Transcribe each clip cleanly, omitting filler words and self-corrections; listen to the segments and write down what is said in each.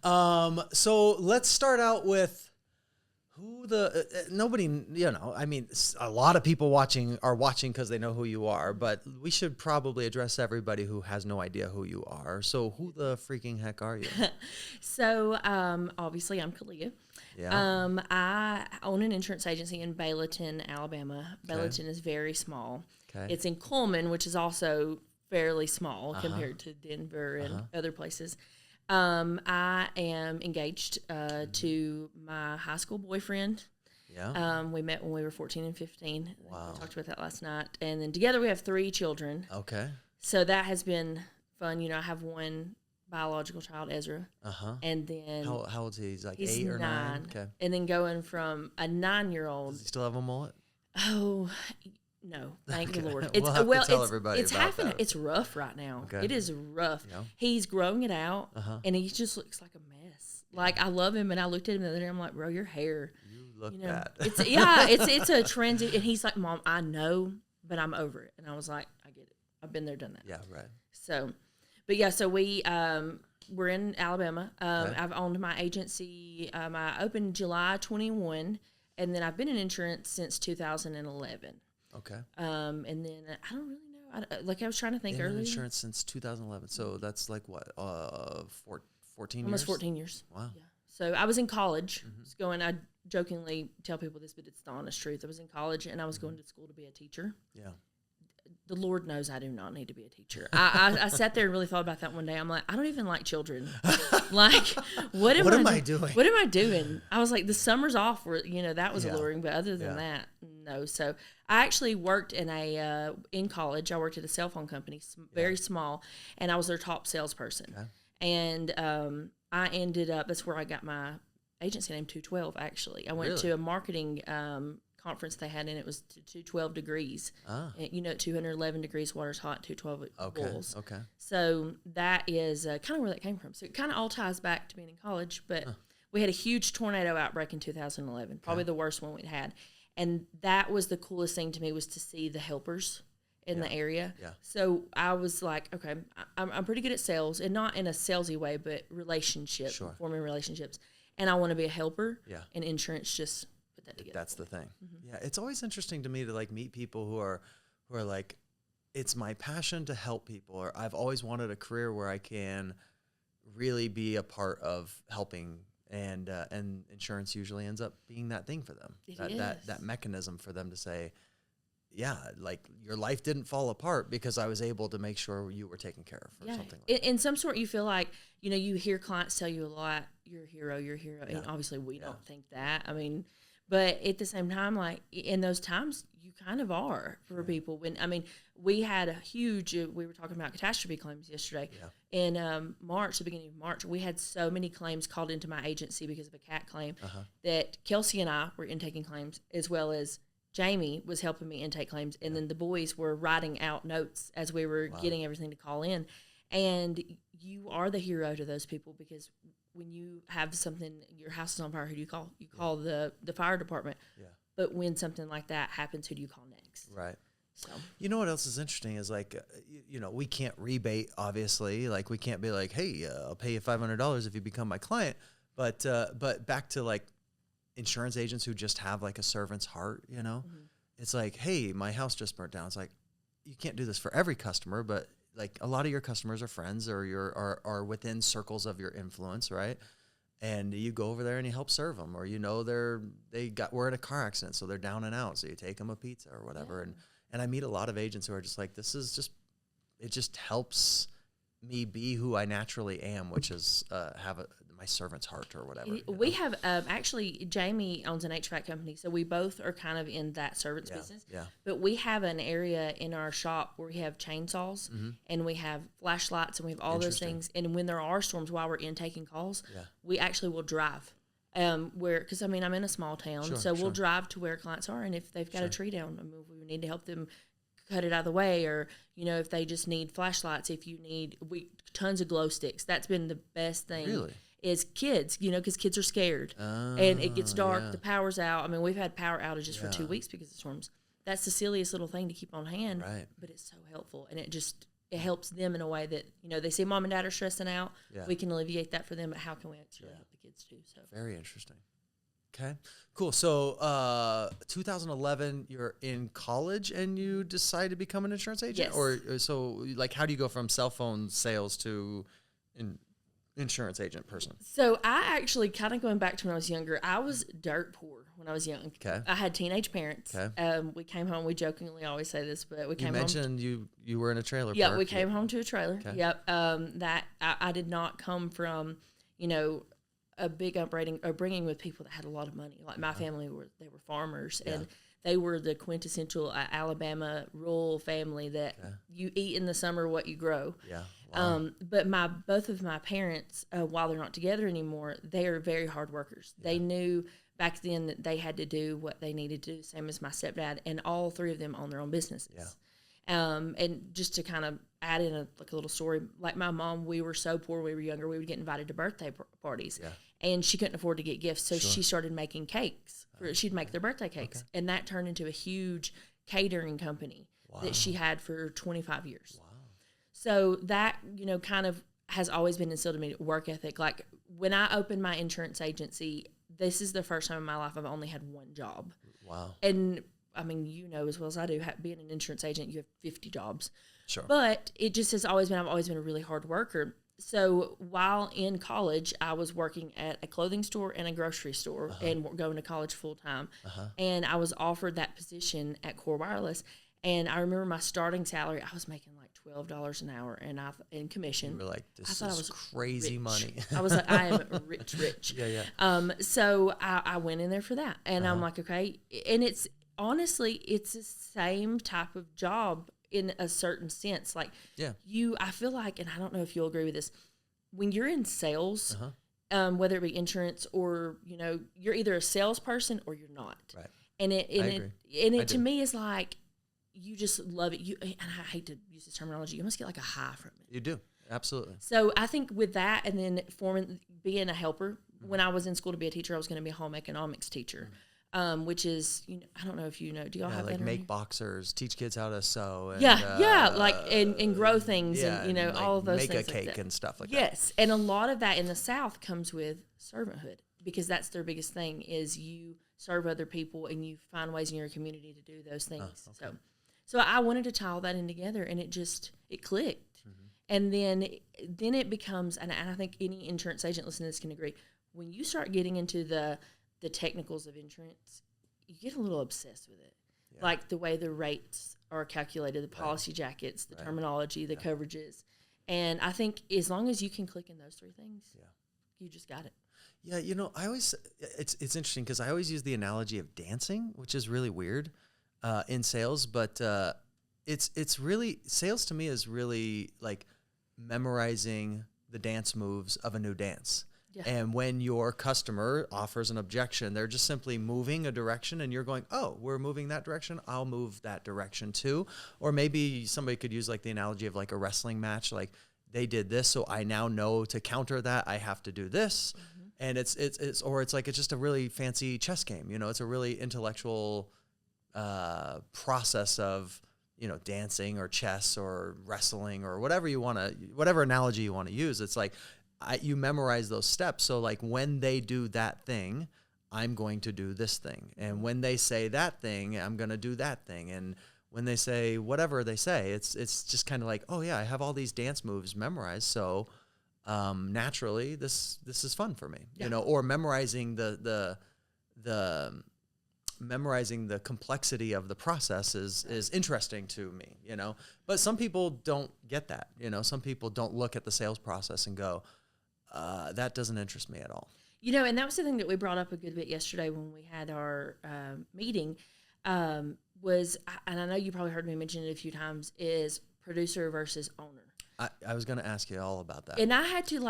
So let's start out with who nobody, I mean, a lot of people are watching because they know who you are, but we should probably address everybody who has no idea who you are. So who the freaking heck are you? So, obviously I'm Kaleigha. Yeah. I own an insurance agency in Bayleton, Alabama. Bayleton is very small. Okay. It's in Coleman, which is also fairly small compared to Denver and other places. I am engaged to my high school boyfriend. Yeah. We met when we were 14 and 15. Wow. We talked about that last night. And then together we have 3 children. Okay. So that has been fun. I have one biological child, Ezra. And then... How old is he? He's like he's 8 or 9? 9. Okay. And then going from a 9-year-old... Does he still have a mullet? Oh... No, thank the Lord. We'll have to tell everybody it's about having that. It's rough right now. Okay. It is rough. Yeah. He's growing it out, and he just looks like a mess. Like, I love him, and I looked at him the other day. I'm like, bro, your hair. You look bad. It's a transit. And he's like, Mom, I know, but I'm over it. And I was like, I get it. I've been there, done that. Yeah, right. So, but yeah, so we're in Alabama. Okay. I've owned my agency. I opened July 21, and then I've been in insurance since 2011. Okay. And then I don't really know. I was trying to think earlier. Insurance since 2011. So that's like what? 14 years? Almost 14 years. Wow. Yeah. So I was in college. I jokingly tell people this, but it's the honest truth. I was in college, and I was going to school to be a teacher. Yeah. The Lord knows I do not need to be a teacher. I sat there and really thought about that one day. I'm like, I don't even like children. Like, what am I doing? What am I doing? I was like, the summer's off. That was alluring, but other than that, no. So I actually worked in college. I worked at a cell phone company, very small, and I was their top salesperson. Okay. And I ended up. That's where I got my agency name, 212. Actually, I went to a marketing conference they had, and it was 212 degrees. And, 211 degrees water's hot, 212 boils. Okay. So that is kind of where that came from. So it kind of all ties back to being in college, but we had a huge tornado outbreak in 2011, probably the worst one we'd had. And that was the coolest thing to me, was to see the helpers in the area. Yeah. So I was like, okay, I'm pretty good at sales, and not in a salesy way, but forming relationships. And I want to be a helper. Yeah. And insurance just put that together. That's the thing. Yeah. It's always interesting to me to like meet people who are like, it's my passion to help people, or I've always wanted a career where I can really be a part of helping, and insurance usually ends up being that thing for them. That mechanism for them to say, yeah, like your life didn't fall apart because I was able to make sure you were taken care of, or something like that. In some sort, you feel like, you hear clients tell you a lot, you're a hero. Yeah. And obviously we don't think that. I mean, but at the same time, like in those times, you kind of are for people. We had a huge, we were talking about catastrophe claims yesterday. Yeah. In March, the beginning of March, we had so many claims called into my agency because of a cat claim that Kelsey and I were intaking claims, as well as Jamie was helping me intake claims, and then the boys were writing out notes as we were getting everything to call in. And you are the hero to those people, because when you have something, your house is on fire, who do you call? You call the fire department. Yeah. But when something like that happens, who do you call next? Right. So, you know what else is interesting is like, we can't rebate, obviously. Like, we can't be like, hey, I'll pay you $500 if you become my client. But back to like insurance agents who just have like a servant's heart, it's like, hey, my house just burnt down. It's like, you can't do this for every customer, but like a lot of your customers are friends, or are within circles of your influence, right? And you go over there and you help serve them, or we're in a car accident, so they're down and out, so you take them a pizza or whatever. Yeah. And I meet a lot of agents who are just like, it just helps me be who I naturally am, which is have my servant's heart or whatever. We have actually, Jamie owns an HVAC company, so we both are kind of in that servants business. Yeah. But we have an area in our shop where we have chainsaws and we have flashlights and we have all those things. And when there are storms, while we're taking calls, we actually will drive. Because I'm in a small town, we'll drive to where clients are, and if they've got a tree down, we need to help them cut it out of the way, or if they just need flashlights, tons of glow sticks. That's been the best thing. Really? Is kids, because kids are scared, and it gets dark, the power's out. We've had power outages for 2 weeks because of storms. That's the silliest little thing to keep on hand, right? But it's so helpful, and it just it helps them in a way that, they see mom and dad are stressing out. Yeah. We can alleviate that for them, but how can we actually help the kids too? So very interesting. Okay, cool. So 2011, you're in college and you decide to become an insurance agent? Yes. Or so like, how do you go from cell phone sales to insurance agent person? So I actually, kind of going back to when I was younger, I was dirt poor when I was young. Okay. I had teenage parents. Okay. We came home, we jokingly always say this, but we came You mentioned you were in a trailer Yeah, park. we came home to a trailer. Okay. Yep. That I did not come from, a big upbringing with people that had a lot of money. Like my family they were farmers, and they were the quintessential Alabama rural family that you eat in the summer what you grow. Yeah. Wow. But both of my parents, while they're not together anymore, they are very hard workers. Yeah. They knew back then that they had to do what they needed to do, same as my stepdad, and all three of them own their own businesses. Yeah. And just to kind of add in a little story, like my mom, we were so poor when we were younger, we would get invited to birthday parties. Yeah. And she couldn't afford to get gifts, so she started making cakes. She'd make their birthday cakes, and that turned into a huge catering company that she had for 25 years. Wow. So that, kind of has always been instilled in me, work ethic. Like when I opened my insurance agency, this is the first time in my life I've only had one job. Wow. And I mean, as well as I do, being an insurance agent, you have 50 jobs. Sure. But it just has always been, I've always been a really hard worker. So while in college, I was working at a clothing store and a grocery store and going to college full time. And I was offered that position at Core Wireless. And I remember my starting salary, I was making like $12 an hour in commission. You were like, this is crazy rich. Money. I was like, I am rich. Yeah. So I went in there for that. And I'm like, okay. And it's the same type of job in a certain sense. Like I feel like, and I don't know if you'll agree with this, when you're in sales, whether it be insurance or, you're either a salesperson or you're not. Right. And it to me is like, you just love it. And I hate to use this terminology. You almost get like a high from it. You do. Absolutely. So I think with that, and then being a helper, when I was in school to be a teacher, I was going to be a home economics teacher. Which is, I don't know if you know, do y'all have like that? Make boxers, teach kids how to sew. And, like, and grow things and, and all of those make things. Make a cake and stuff like that. Yes. And a lot of that in the South comes with servanthood, because that's their biggest thing is you serve other people and you find ways in your community to do those things. So I wanted to tie all that in together, and it clicked. And then it becomes, and I think any insurance agent listening to this can agree, when you start getting into the technicals of insurance, you get a little obsessed with it. Yeah. Like the way the rates are calculated, the policy jackets, the terminology, the coverages. And I think as long as you can click in those three things, you just got it. Yeah, I always, it's interesting because I always use the analogy of dancing, which is really weird in sales, but it's really, sales to me is really like memorizing the dance moves of a new dance. Yeah. And when your customer offers an objection, they're just simply moving a direction and you're going, oh, we're moving that direction. I'll move that direction too. Or maybe somebody could use like the analogy of like a wrestling match. Like they did this, so I now know to counter that I have to do this. And it's just a really fancy chess game. It's a really intellectual process of, dancing or chess or wrestling or whatever analogy you want to use. It's like, you memorize those steps. So like when they do that thing, I'm going to do this thing. And when they say that thing, I'm going to do that thing. And when they say whatever they say, it's just kind of like, oh yeah, I have all these dance moves memorized. So naturally this is fun for me, or memorizing the complexity of the process is interesting to me, but some people don't get that, some people don't look at the sales process and go, that doesn't interest me at all. And that was the thing that we brought up a good bit yesterday when we had our meeting, was, and I know you probably heard me mention it a few times, is producer versus owner. I was going to ask you all about that. And I had to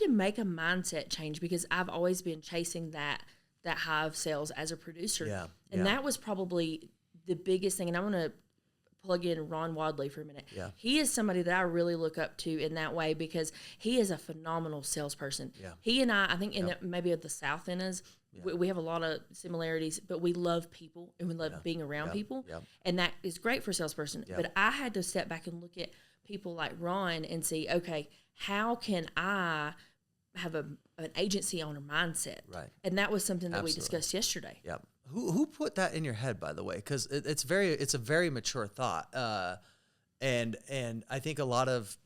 make a mindset change because I've always been chasing that high of sales as a producer. Yeah. And that was probably the biggest thing. And I want to plug in Ron Wadley for a minute. Yeah. He is somebody that I really look up to in that way because he is a phenomenal salesperson. Yeah. He and I think maybe at the South in us, we have a lot of similarities, but we love people and we love being around people. Yeah. And that is great for a salesperson. Yeah. But I had to step back and look at people like Ron and see, okay, how can I have an agency owner mindset? Right. And that was something that we discussed yesterday. Yep. Who put that in your head, by the way? Because it's a very mature thought. And I think a lot of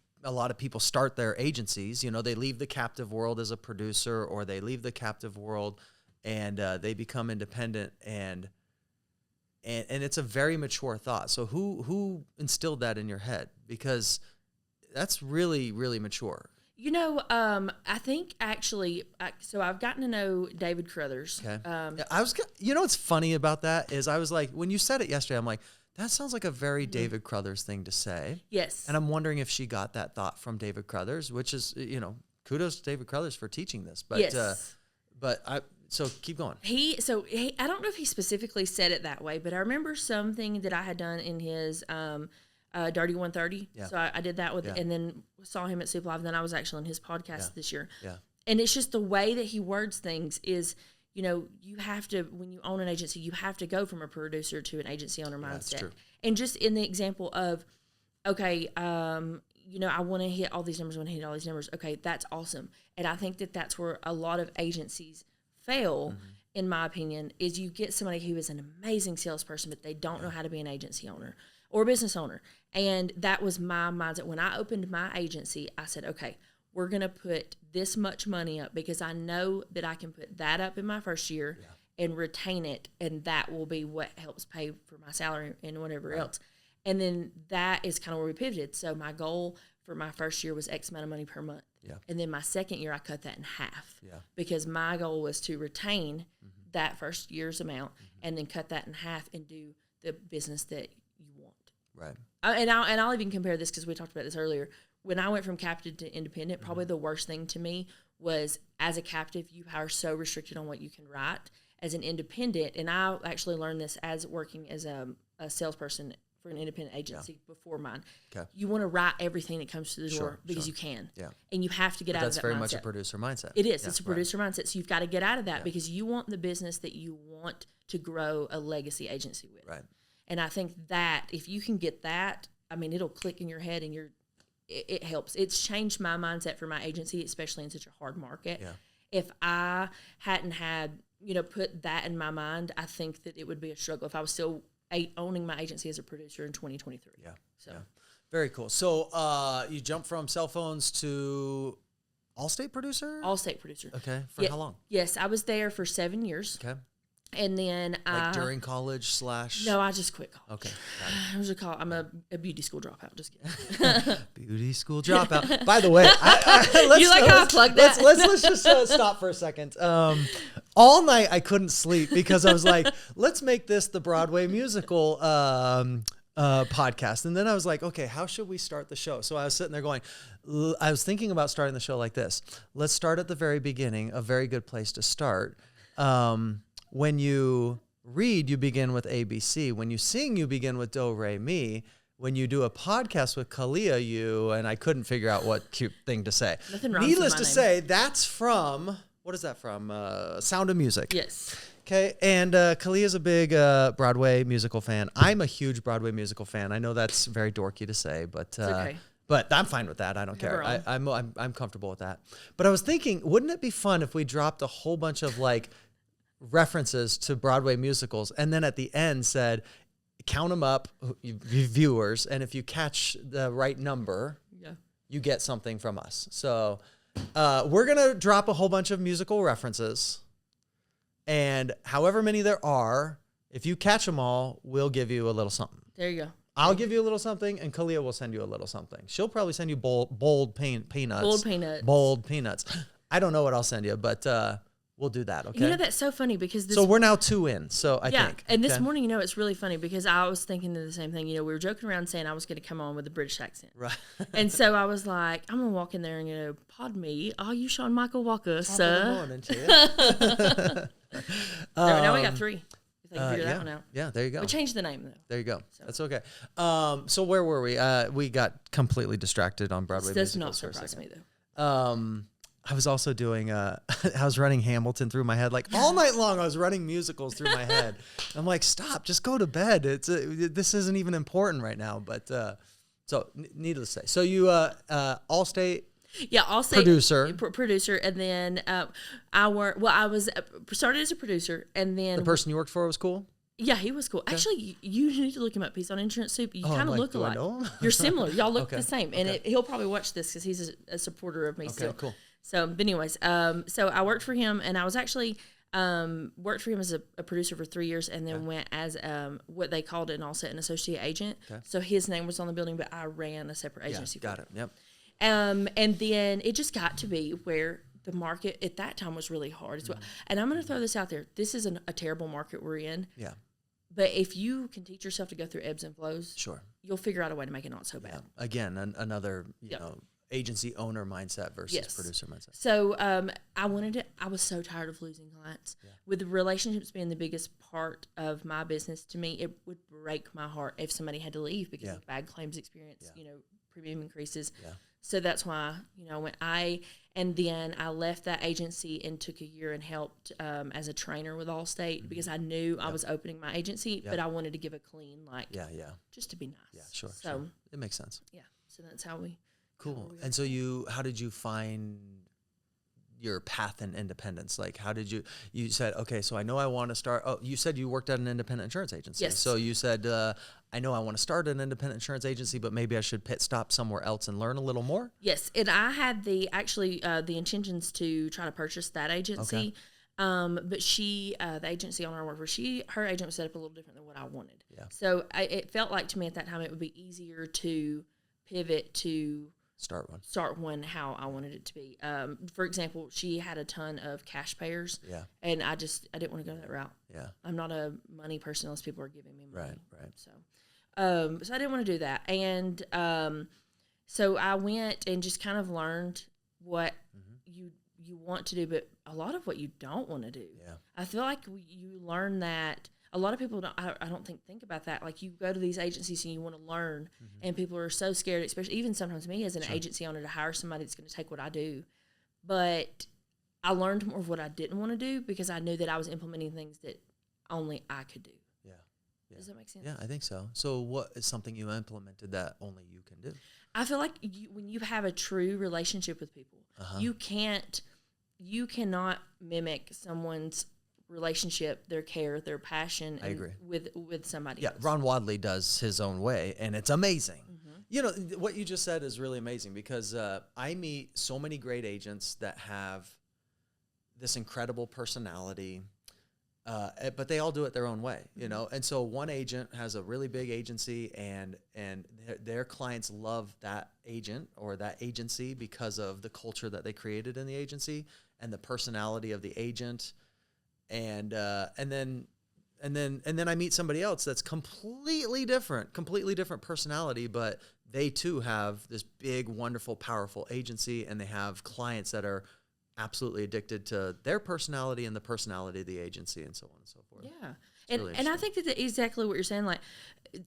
people start their agencies. You know, they leave the captive world as a producer, or they leave the captive world and they become independent. And it's a very mature thought. So who instilled that in your head? Because that's really, really mature. You know, I think actually, so I've gotten to know David Crothers. Okay. You know what's funny about that is I was like, when you said it yesterday, I'm like, that sounds like a very David Crothers thing to say. Yes. And I'm wondering if she got that thought from David Crothers, which is, you know, kudos to David Crothers for teaching this. But, yes. So keep going. I don't know if he specifically said it that way, but I remember something that I had done in his Dirty 130. Yeah. So I did that with, and then saw him at Soup Live. Then I was actually on his podcast this year. Yeah. And it's just the way that he words things is, you know, you have to, when you own an agency, you have to go from a producer to an agency owner mindset. That's true. And just in the example of, okay, you know, I want to hit all these numbers, Okay, that's awesome. And I think that that's where a lot of agencies fail, in my opinion, is you get somebody who is an amazing salesperson, but they don't know how to be an agency owner or a business owner. And that was my mindset. When I opened my agency, I said, okay, we're going to put this much money up because I know that I can put that up in my first year and retain it, and that will be what helps pay for my salary and whatever else. And then that is kind of where we pivoted. So my goal for my first year was X amount of money per month. Yeah. And then my second year, I cut that in half because my goal was to retain that first year's amount and then cut that in half and do the business that you want. Right. And I'll even compare this because we talked about this earlier. When I went from captive to independent, probably the worst thing to me was as a captive, you are so restricted on what you can write. As an independent, and I actually learned this as working as a salesperson for an independent agency before mine. Okay. You want to write everything that comes to the door because you can. Yeah. And you have to get out of that mindset. That's very much a producer mindset. It is. Yeah, it's a producer mindset. So you've got to get out of that because you want the business that you want to grow a legacy agency with. Right. And I think that if you can get that, I mean, it'll click in your head and it helps. It's changed my mindset for my agency, especially in such a hard market. Yeah. If I hadn't had, you know, put that in my mind, I think that it would be a struggle if I was still owning my agency as a producer in 2023. Yeah. So very cool. So you jumped from cell phones to Allstate producer? Allstate producer. Okay. For how long? Yes, I was there for 7 years. Okay. And then during college / No, I just quit college. Okay. I was I'm a beauty school dropout. Just kidding. Beauty school dropout. By the way, you like how I plugged that? Let's just stop for a second. All night I couldn't sleep because I was like, let's make this the Broadway musical podcast. And then I was like, okay, how should we start the show? So I was sitting there going, I was thinking about starting the show like this. Let's start at the very beginning, a very good place to start. When you read, you begin with ABC. When you sing, you begin with Do, Re, Mi. When you do a podcast with Kaleigha, and I couldn't figure out what cute thing to say. Nothing wrong Needless with to say, that's from, what is that from? Sound of Music. Yes. Okay, and Kaleigha's a big Broadway musical fan. I'm a huge Broadway musical fan. I know that's very dorky to say, but it's okay. But I'm fine with that. I don't care. I'm comfortable with that. But I was thinking, wouldn't it be fun if we dropped a whole bunch of like references to Broadway musicals and then at the end said, count them up, viewers, and if you catch the right number, you get something from us. So we're going to drop a whole bunch of musical references, and however many there are, if you catch them all, we'll give you a little something. There you go. I'll give you a little something, and Kaleigha will send you a little something. She'll probably send you bold peanuts. Bold peanuts. Bold peanuts. I don't know what I'll send you, but we'll do that, okay? You know, that's so funny because so we're now 2 in, so I think. And this morning, you know, it's really funny because I was thinking of the same thing. You know, we were joking around saying I was going to come on with a British accent. Right. And so I was like, I'm going to walk in there and, you know, pardon me, are you Sean Michael Walker, sir? Good morning to you. Now we got 3. If they can figure that one out. Yeah, there you go. We changed the name, though. There you go. So. That's okay. So where were we? We got completely distracted on Broadway musicals. This does not surprise me, though. I was also doing, I was running Hamilton through my head. Like all night long, I was running musicals through my head. I'm like, stop, just go to bed. This isn't even important right now. But So needless to say, so you Allstate. Yeah, Allstate Producer, and then I was started as a producer, and then the person you worked for was cool. Yeah, he was cool. Okay. Actually, you need to look him up. He's on Insurance Soup. You kind of look alike. Know? You're similar. Y'all look the same, and he'll probably watch this because he's a supporter of me still. Cool. So, but anyways, so I worked for him, and I was actually worked for him as a producer for 3 years, and then went as what they called an Allstate, an associate agent. Okay. So his name was on the building, but I ran a separate agency. Got it. Yep. And then it just got to be where the market at that time was really hard as well. And I'm going to throw this out there. This is a terrible market we're in. Yeah. But if you can teach yourself to go through ebbs and flows, sure, you'll figure out a way to make it not so bad. Yeah. Again, another you know, agency owner mindset versus producer mindset. So I was so tired of losing clients. Yeah. With relationships being the biggest part of my business, to me, it would break my heart if somebody had to leave because of bad claims experience, you know, premium increases. Yeah. So that's why, you know, then I left that agency and took a year and helped as a trainer with Allstate because I knew I was opening my agency, but I wanted to give a clean, just to be nice. Yeah, sure. It makes sense. Yeah. So that's how we. Cool. And so how did you find your path in independence? Like, how did you said, okay, so I know I want to start. Oh, you said you worked at an independent insurance agency. Yes. So you said, I know I want to start an independent insurance agency, but maybe I should pit stop somewhere else and learn a little more. Yes. And I had the intentions to try to purchase that agency. Okay. But the agency owner I worked for, her agent was set up a little different than what I wanted. Yeah. So it felt like to me at that time, it would be easier to pivot to start one how I wanted it to be. For example, she had a ton of cash payers. Yeah. And I didn't want to go that route. Yeah. I'm not a money person unless people are giving me money. Right. So I didn't want to do that. And so I went and just kind of learned what you want to do, but a lot of what you don't want to do. Yeah. I feel like you learn that. A lot of people don't think about that. Like, you go to these agencies and you want to learn, and people are so scared, especially even sometimes me as an agency owner, to hire somebody that's going to take what I do. But I learned more of what I didn't want to do because I knew that I was implementing things that only I could do. Yeah. Does that make sense? Yeah, I think so. So what is something you implemented that only you can do? I feel like when you have a true relationship with people, you cannot mimic someone's relationship, their care, their passion. I agree. With somebody else. Ron Wadley does his own way, and it's amazing. You know, what you just said is really amazing because I meet so many great agents that have this incredible personality, but they all do it their own way, you know? And so one agent has a really big agency, and their clients love that agent or that agency because of the culture that they created in the agency and the personality of the agent. And then I meet somebody else that's completely different personality, but they too have this big, wonderful, powerful agency, and they have clients that are absolutely addicted to their personality and the personality of the agency, and so on and so forth. Yeah. And I think that's exactly what you're saying. Like,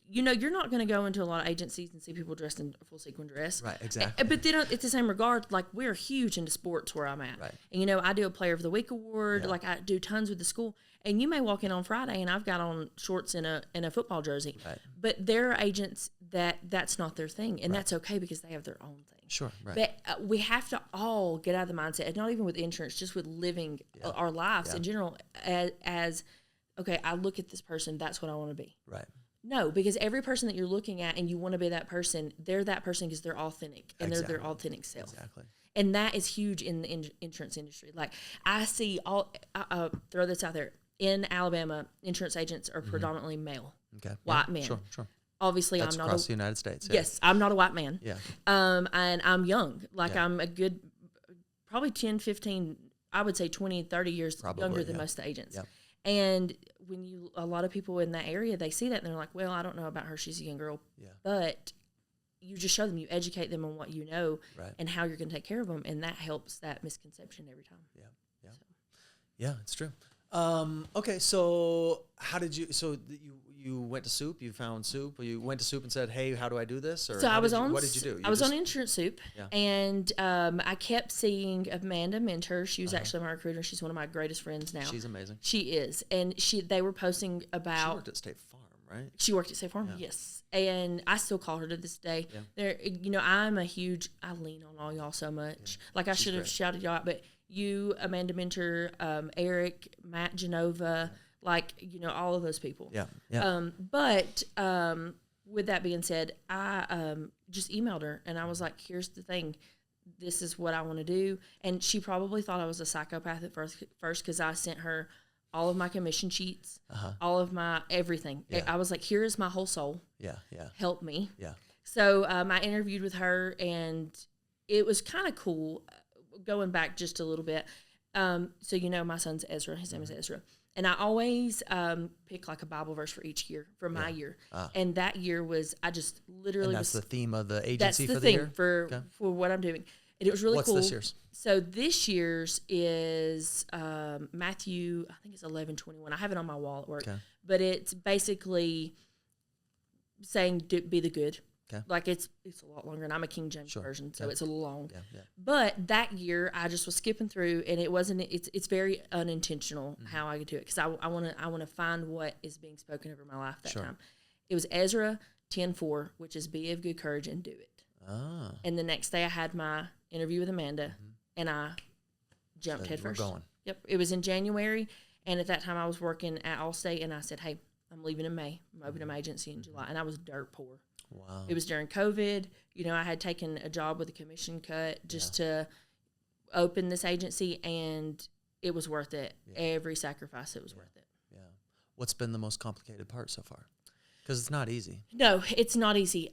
you know, you're not going to go into a lot of agencies and see people dressed in a full sequin dress. Right, exactly. But then it's the same regard. Like, we're huge into sports where I'm at. Right. And, you know, I do a Player of the Week award. Yeah. Like, I do tons with the school. And you may walk in on Friday and I've got on shorts and a football jersey. Right. But there are agents that's not their thing. And that's okay because they have their own thing. Sure, right. But we have to all get out of the mindset, and not even with insurance, just with living our lives in general as okay, I look at this person, that's what I want to be. Right. No, because every person that you're looking at and you want to be that person, they're that person because they're authentic and they're their authentic self. Exactly. And that is huge in the insurance industry. Like, I see throw this out there. In Alabama, insurance agents are predominantly male, white men. Sure. Obviously, that's I'm not across the United States. Yeah. Yes, I'm not a white man. Yeah. And I'm young. Like, I'm a good, probably 10, 15, I would say 20, 30 years younger than most of the agents. Yep. And when a lot of people in that area, they see that and they're like, well, I don't know about her. She's a young girl. Yeah. But you just show them, you educate them on what you know and how you're going to take care of them. And that helps that misconception every time. Yeah. Yeah. So. Yeah, it's true. Okay. So how did you went to Soup, you found Soup, or you went to Soup and said, hey, how do I do this? Or so what did you do? I was on Insurance Soup, and I kept seeing Amanda Mentor. She was actually my recruiter. She's one of my greatest friends now. She's amazing. She is. And they were posting about... She worked at State Farm, right? She worked at State Farm, yes. And I still call her to this day. Yeah. There, I lean on all y'all so much. Yeah. Like I should have shouted y'all out, but you, Amanda Minter, Eric, Matt Genova, all of those people. Yeah. Yeah. But with that being said, I just emailed her and I was like, here's the thing. This is what I want to do. And she probably thought I was a psychopath at first because I sent her all of my commission sheets, all of my everything. Yeah. I was like, here is my whole soul. Yeah, yeah. Help me. Yeah. So I interviewed with her, and it was kind of cool. Going back just a little bit. So, my son's Ezra. His name is Ezra. And I always pick like a Bible verse for each year, for my year. And that year was, I just literally and that's the theme of the agency that's for the the year? For what I'm doing. And it was really cool. What's this year's? So this year's is Matthew, I think it's 11:21. I have it on my wall at work. Okay. But it's basically saying be the good. Okay. Like it's a lot longer, and I'm a King James version, so it's a little long. Yeah, yeah. But that year, I just was skipping through, and it's very unintentional how I could do it, because I want to find what is being spoken over my life that time. It was Ezra 10:4, which is be of good courage and do it. Ah. And the next day, I had my interview with Amanda, and I jumped head first. Going. Yep, it was in January, and at that time, I was working at Allstate, and I said, "Hey, I'm leaving in May. I'm opening my agency in July," and I was dirt poor. Wow. It was during COVID. I had taken a job with a commission cut just to open this agency, and it was worth it. Yeah. Every sacrifice, it was worth it. Yeah. What's been the most complicated part so far? Because it's not easy. No, it's not easy.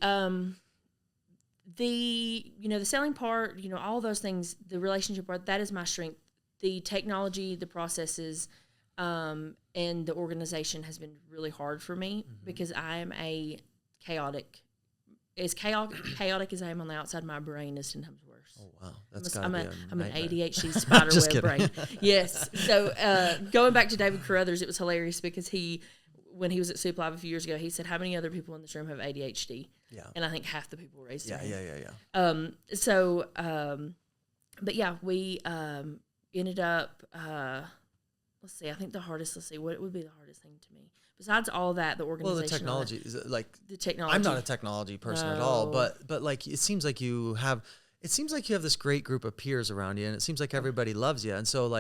The selling part, all those things, the relationship part, that is my strength. The technology, the processes, and the organization has been really hard for me because I am as chaotic as I am on the outside, my brain is 10 times worse. Oh, wow. I'm an ADHD spiderweb brain. Yes. So going back to David Carruthers, it was hilarious because when he was at Soup Live a few years ago, he said, how many other people in this room have ADHD? Yeah. And I think half the people raised their hand. Yeah. But yeah, we ended up, let's see, I think what would be the hardest thing to me? Besides all that, the organization. Well, the technology is the technology. I'm not a technology person at all, but it seems like you have this great group of peers around you, and it seems like everybody loves you. And so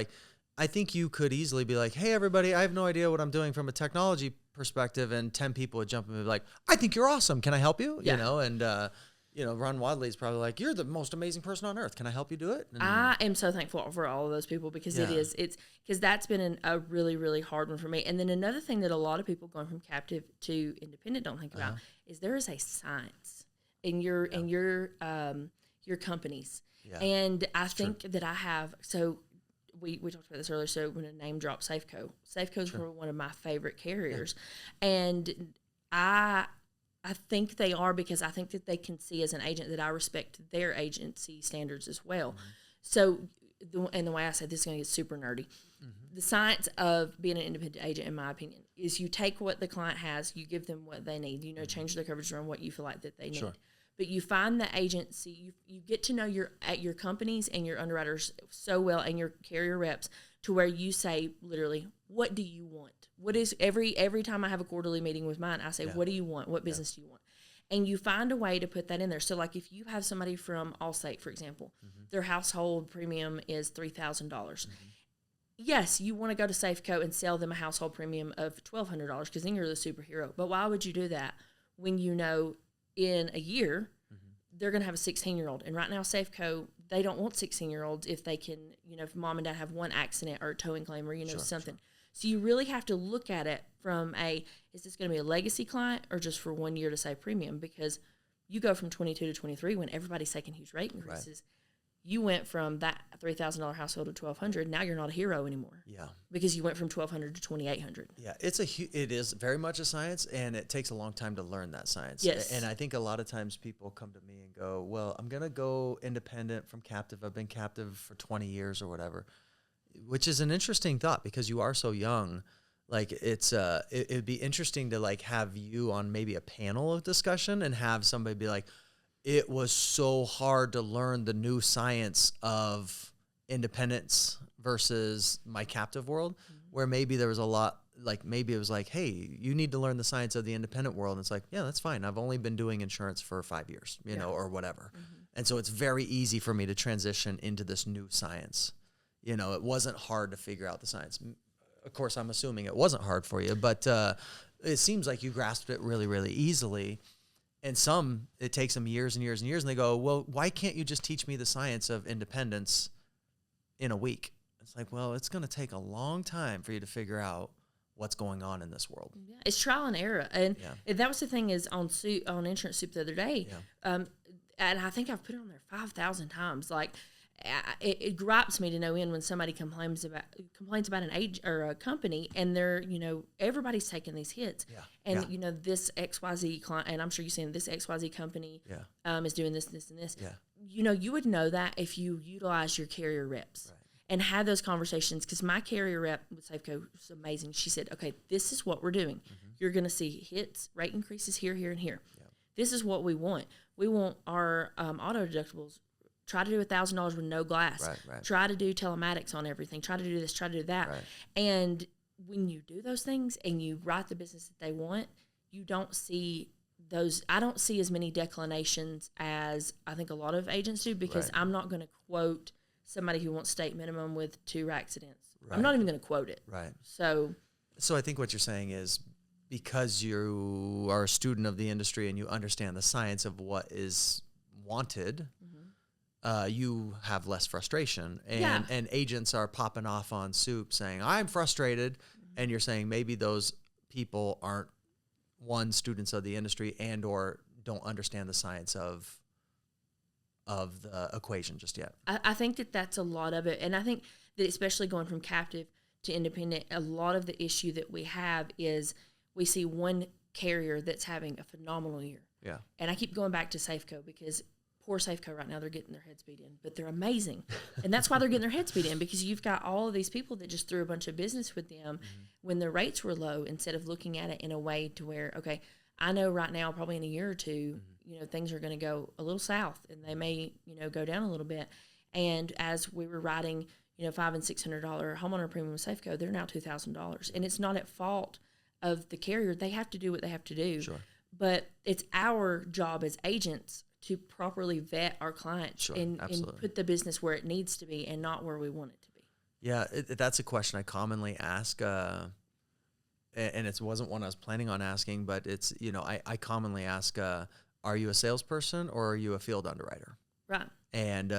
I think you could easily be like, hey, everybody, I have no idea what I'm doing from a technology perspective, and 10 people would jump in and be like, I think you're awesome. Can I help you? Yeah. Ron Wadley is probably like, you're the most amazing person on earth. Can I help you do it? And I am so thankful for all of those people because it's because that's been a really, really hard one for me. And then another thing that a lot of people going from captive to independent don't think about is there is a science in your companies. Yeah. And I think that I have, so we talked about this earlier, so I'm going to name drop Safeco. Safeco's one of my favorite carriers. Yeah. And I think they are because I think that they can see as an agent that I respect their agency standards as well. So, the way I said this is going to get super nerdy. The science of being an independent agent, in my opinion, is you take what the client has, you give them what they need, change their coverage around what you feel like that they need. Sure. But you find the agency, you get to know your companies and your underwriters so well and your carrier reps to where you say literally, what do you want? What is every time I have a quarterly meeting with mine, I say, what do you want? What business do you want? And you find a way to put that in there. So like if you have somebody from Allstate, for example, their household premium is $3,000. Yes, you want to go to Safeco and sell them a household premium of $1,200 because then you're the superhero. But why would you do that when in a year they're going to have a 16-year-old? And right now Safeco, they don't want 16-year-olds if they can, if mom and dad have one accident or a towing claim or, something. Sure. So you really have to look at it from is this going to be a legacy client or just for 1 year to save premium? Because you go from 22 to 23 when everybody's taking huge rate increases. Right. You went from that $3,000 household to $1,200. Now you're not a hero anymore. Yeah. Because you went from $1,200 to $2,800. Yeah, it is very much a science, and it takes a long time to learn that science. Yes. And I think a lot of times people come to me and go, well, I'm going to go independent from captive. I've been captive for 20 years or whatever, which is an interesting thought because you are so young. Like it'd be interesting to have you on maybe a panel of discussion and have somebody be like, it was so hard to learn the new science of independence versus my captive world, where maybe there was a lot like maybe it was like, hey, you need to learn the science of the independent world. And it's like, yeah, that's fine. I've only been doing insurance for 5 years, you know, or whatever. And so it's very easy for me to transition into this new science. You know, it wasn't hard to figure out the science. Of course, I'm assuming it wasn't hard for you, but it seems like you grasped it really, really easily. And some, it takes them years and years and years, and they go, well, why can't you just teach me the science of independence in a week? It's like, well, it's going to take a long time for you to figure out what's going on in this world. Yeah, it's trial and error. And that was the thing is on Insurance Soup the other day, and I think I've put it on there 5,000 times. Like, it gripes me to no end when somebody complains about an age or a company, and they're, you know, everybody's taking these hits. And, you know, this XYZ client, and I'm sure you've seen this XYZ company is doing this, this, and this. You know, you would know that if you utilize your carrier reps. And have those conversations, because my carrier rep with Safeco was amazing. She said, okay, this is what we're doing. You're going to see hits, rate increases here, here, and here. This is what we want. We want our auto deductibles. Try to do $1,000 with no glass. Try to do telematics on everything. Try to do this, try to do that. And when you do those things and you write the business that they want, you don't see those. I don't see as many declinations as I think a lot of agents do, because I'm not going to quote somebody who wants state minimum with 2 accidents. I'm not even going to quote it. So I think what you're saying is, because you are a student of the industry and you understand the science of what is wanted, you have less frustration. And agents are popping off on Soup saying, I'm frustrated. And you're saying maybe those people aren't, one, students of the industry and or don't understand the science of the equation just yet. I think that that's a lot of it. And I think that especially going from captive to independent, a lot of the issue that we have is we see one carrier that's having a phenomenal year. And I keep going back to Safeco, because poor Safeco right now, they're getting their heads beat in, but they're amazing. And that's why they're getting their heads beat in, because you've got all of these people that just threw a bunch of business with them when their rates were low, instead of looking at it in a way to where, okay, I know right now, probably in a year or two, you know, things are going to go a little south, and they may, you know, go down a little bit. And as we were writing, you know, $500 and $600 homeowner premium with Safeco, they're now $2,000, and it's not at fault of the carrier. They have to do what they have to do. But it's our job as agents to properly vet our clients and put the business where it needs to be and not where we want it to be. Yeah, that's a question I commonly ask. And it wasn't one I was planning on asking, but it's, you know, I commonly ask, are you a salesperson or are you a field underwriter? And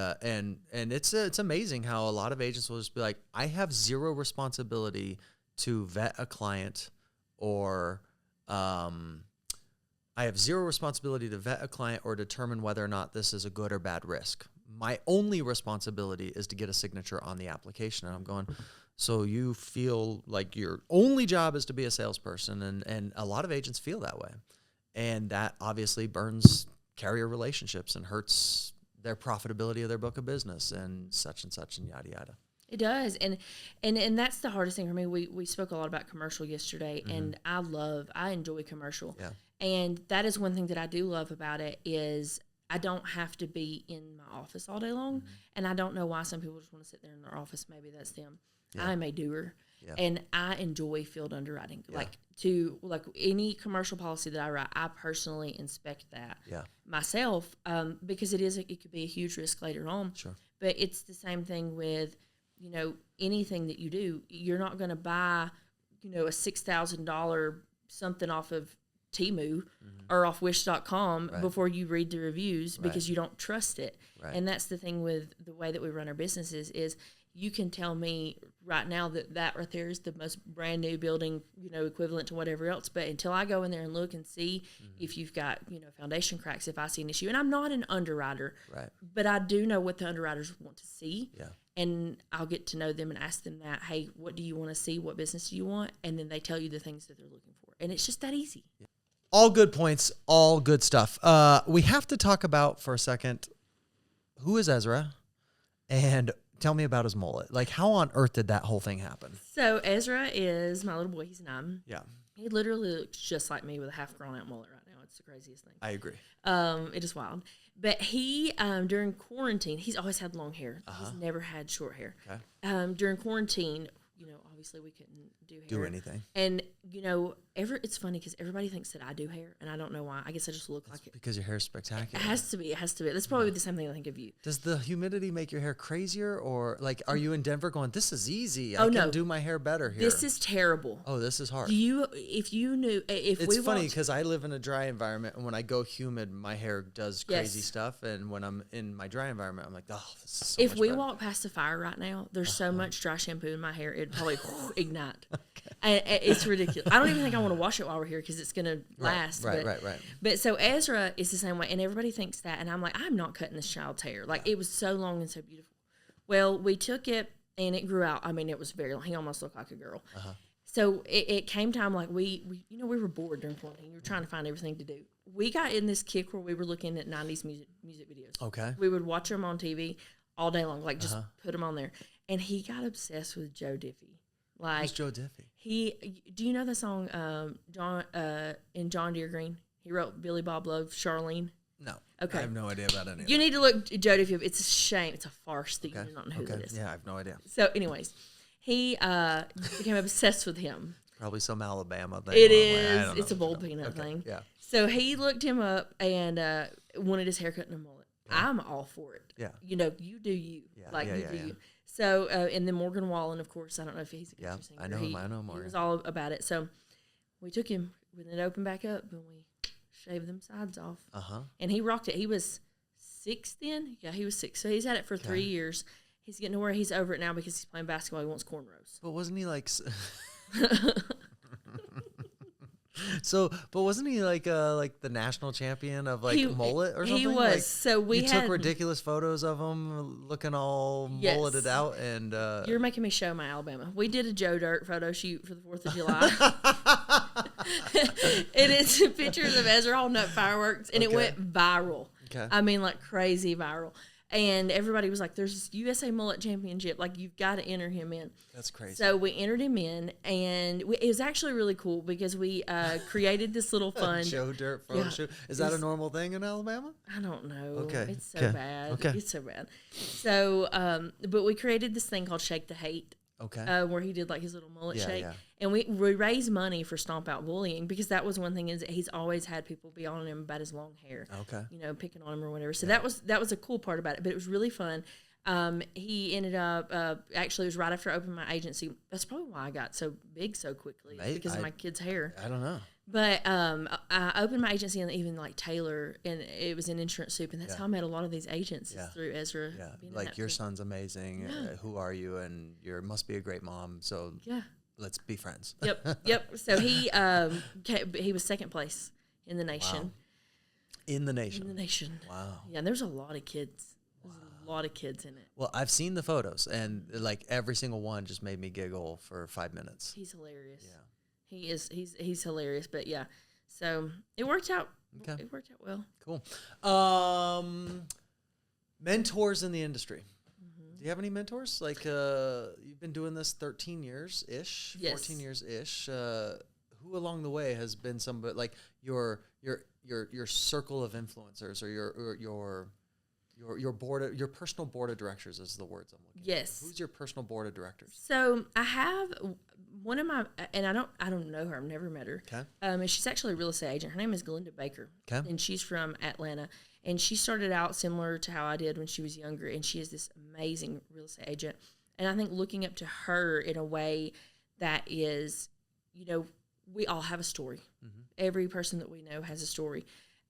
it's amazing how a lot of agents will just be like, I have zero responsibility to vet a client, or I have zero responsibility to vet a client or determine whether or not this is a good or bad risk. My only responsibility is to get a signature on the application. And I'm going, so you feel like your only job is to be a salesperson, and a lot of agents feel that way. And that obviously burns carrier relationships and hurts their profitability of their book of business and such and yada, yada. It does. And that's the hardest thing for me. We spoke a lot about commercial yesterday, and I enjoy commercial. And that is one thing that I do love about it is I don't have to be in my office all day long. And I don't know why some people just want to sit there in their office. Maybe that's them. I'm a doer. And I enjoy field underwriting. Like any commercial policy that I write, I personally inspect that myself, because it could be a huge risk later on. But it's the same thing with, you know, anything that you do. You're not going to buy, you know, a $6,000 something off of Temu or off Wish.com before you read the reviews, because you don't trust it. And that's the thing with the way that we run our businesses is you can tell me right now that right there is the most brand new building, you know, equivalent to whatever else. But until I go in there and look and see if you've got, you know, foundation cracks, if I see an issue, and I'm not an underwriter, but I do know what the underwriters want to see. And I'll get to know them and ask them that, hey, what do you want to see? What business do you want? And then they tell you the things that they're looking for. And it's just that easy. All good points, all good stuff. We have to talk about for a second, who is Ezra? And tell me about his mullet. Like, how on earth did that whole thing happen? So Ezra is my little boy. He's 9. Yeah. He literally looks just like me with a half grown out mullet right now. It's the craziest thing. I agree. It is wild. But he, during quarantine, he's always had long hair. He's never had short hair. During quarantine, you know, obviously we couldn't do hair. Do anything. And, it's funny because everybody thinks that I do hair, and I don't know why. I guess I just look like it. Because your hair is spectacular. It has to be. That's probably the same thing I think of you. Does the humidity make your hair crazier, or like, are you in Denver going, this is easy, I can do my hair better here? This is terrible. Oh, this is hard. It's funny because I live in a dry environment, and when I go humid, my hair does crazy stuff, and when I'm in my dry environment, I'm like, oh, this is so If much we better. walk past the fire right now, there's so much dry shampoo in my hair, it'd probably ignite. And it's ridiculous. I don't even think I want to wash it while we're here because it's going to last. Right. But so Ezra is the same way, and everybody thinks that, and I'm like, I'm not cutting this child's hair. Like, it was so long and so beautiful. Well, we took it, and it grew out. I mean, it was very long. He almost looked like a girl. So it came time, like, we were bored during quarantine. We were trying to find everything to do. We got in this kick where we were looking at 90s music videos. Okay. We would watch them on TV all day long, like, just put them on there. And he got obsessed with Joe Diffie. Like, who's Joe Diffie? Do you know the song in John Deere Green? He wrote Billy Bob Love, Charlene. No. Okay. I have no idea about any of You need to look Joe Diffie. It's a shame. It's a farce that you do not know who that is. Yeah, I have no idea. So, anyways, he became obsessed with him. Probably some Alabama thing. It is. It's a bold peanut thing. Yeah. So he looked him up and wanted his haircut in a mullet. Yeah. I'm all for it. Yeah. You do you. Yeah. You do you. So, and then Morgan Wallen, of course, I don't know if he's a country singer. I know him. I know Morgan. He was all about it. So we took him when it opened back up and we shaved them sides off. And he rocked it. He was 6 then. Yeah, he was 6. So he's had it for 3 years. He's getting to where he's over it now because he's playing basketball. He wants cornrows. But wasn't he like... but wasn't he like the national champion of mullet or something? He was. Like, so we took ridiculous photos of him looking all mulleted out, and you're making me show my Alabama. We did a Joe Dirt photo shoot for the 4th of July. And it's pictures of Ezra holding up fireworks, and it went viral. Okay. I mean, like crazy viral. And everybody was like, there's this USA Mullet Championship. Like, you've got to enter him in. That's crazy. So we entered him in, and it was actually really cool because we created this little fun. Joe Dirt photo shoot. Is that a normal thing in Alabama? I don't know. Okay. It's so bad. Okay. It's so bad. So, but we created this thing called Shake the Hate. Okay. Where he did like his little mullet shake. Yeah. And we raised money for Stomp Out Bullying because that was one thing is that he's always had people be on him about his long hair. Okay. Picking on him or whatever. So that was a cool part about it, but it was really fun. He ended up, actually it was right after I opened my agency. That's probably why I got so big so quickly because of my kid's hair. I don't know. But I opened my agency and even like Taylor, and it was in Insurance Soup, and that's how I met a lot of these agents through Ezra. Yeah, like your son's amazing. Who are you? And you must be a great mom. So let's be friends. Yep. So he was second place in the nation. Wow. In the nation. Wow. Yeah, and there's a lot of kids. There's a lot of kids in it. Well, I've seen the photos, and like every single one just made me giggle for 5 minutes. He's hilarious. Yeah. He's hilarious, but yeah. So it worked out. Okay. It worked out well. Cool. Mentors in the industry. Mm-hmm. Do you have any mentors? Like you've been doing this 13 years-ish, yes. 14 years-ish. Who along the way has been somebody like your circle of influencers or your board, your personal board of directors is the words I'm looking yes. for. Who's your personal board of directors? So I have one of my, and I don't know her. I've never met her. Okay. And she's actually a real estate agent. Her name is Glenda Baker. Okay. And she's from Atlanta. And she started out similar to how I did when she was younger. And she is this amazing real estate agent. And I think looking up to her in a way that is, we all have a story. Mm-hmm. Every person that we know has a story.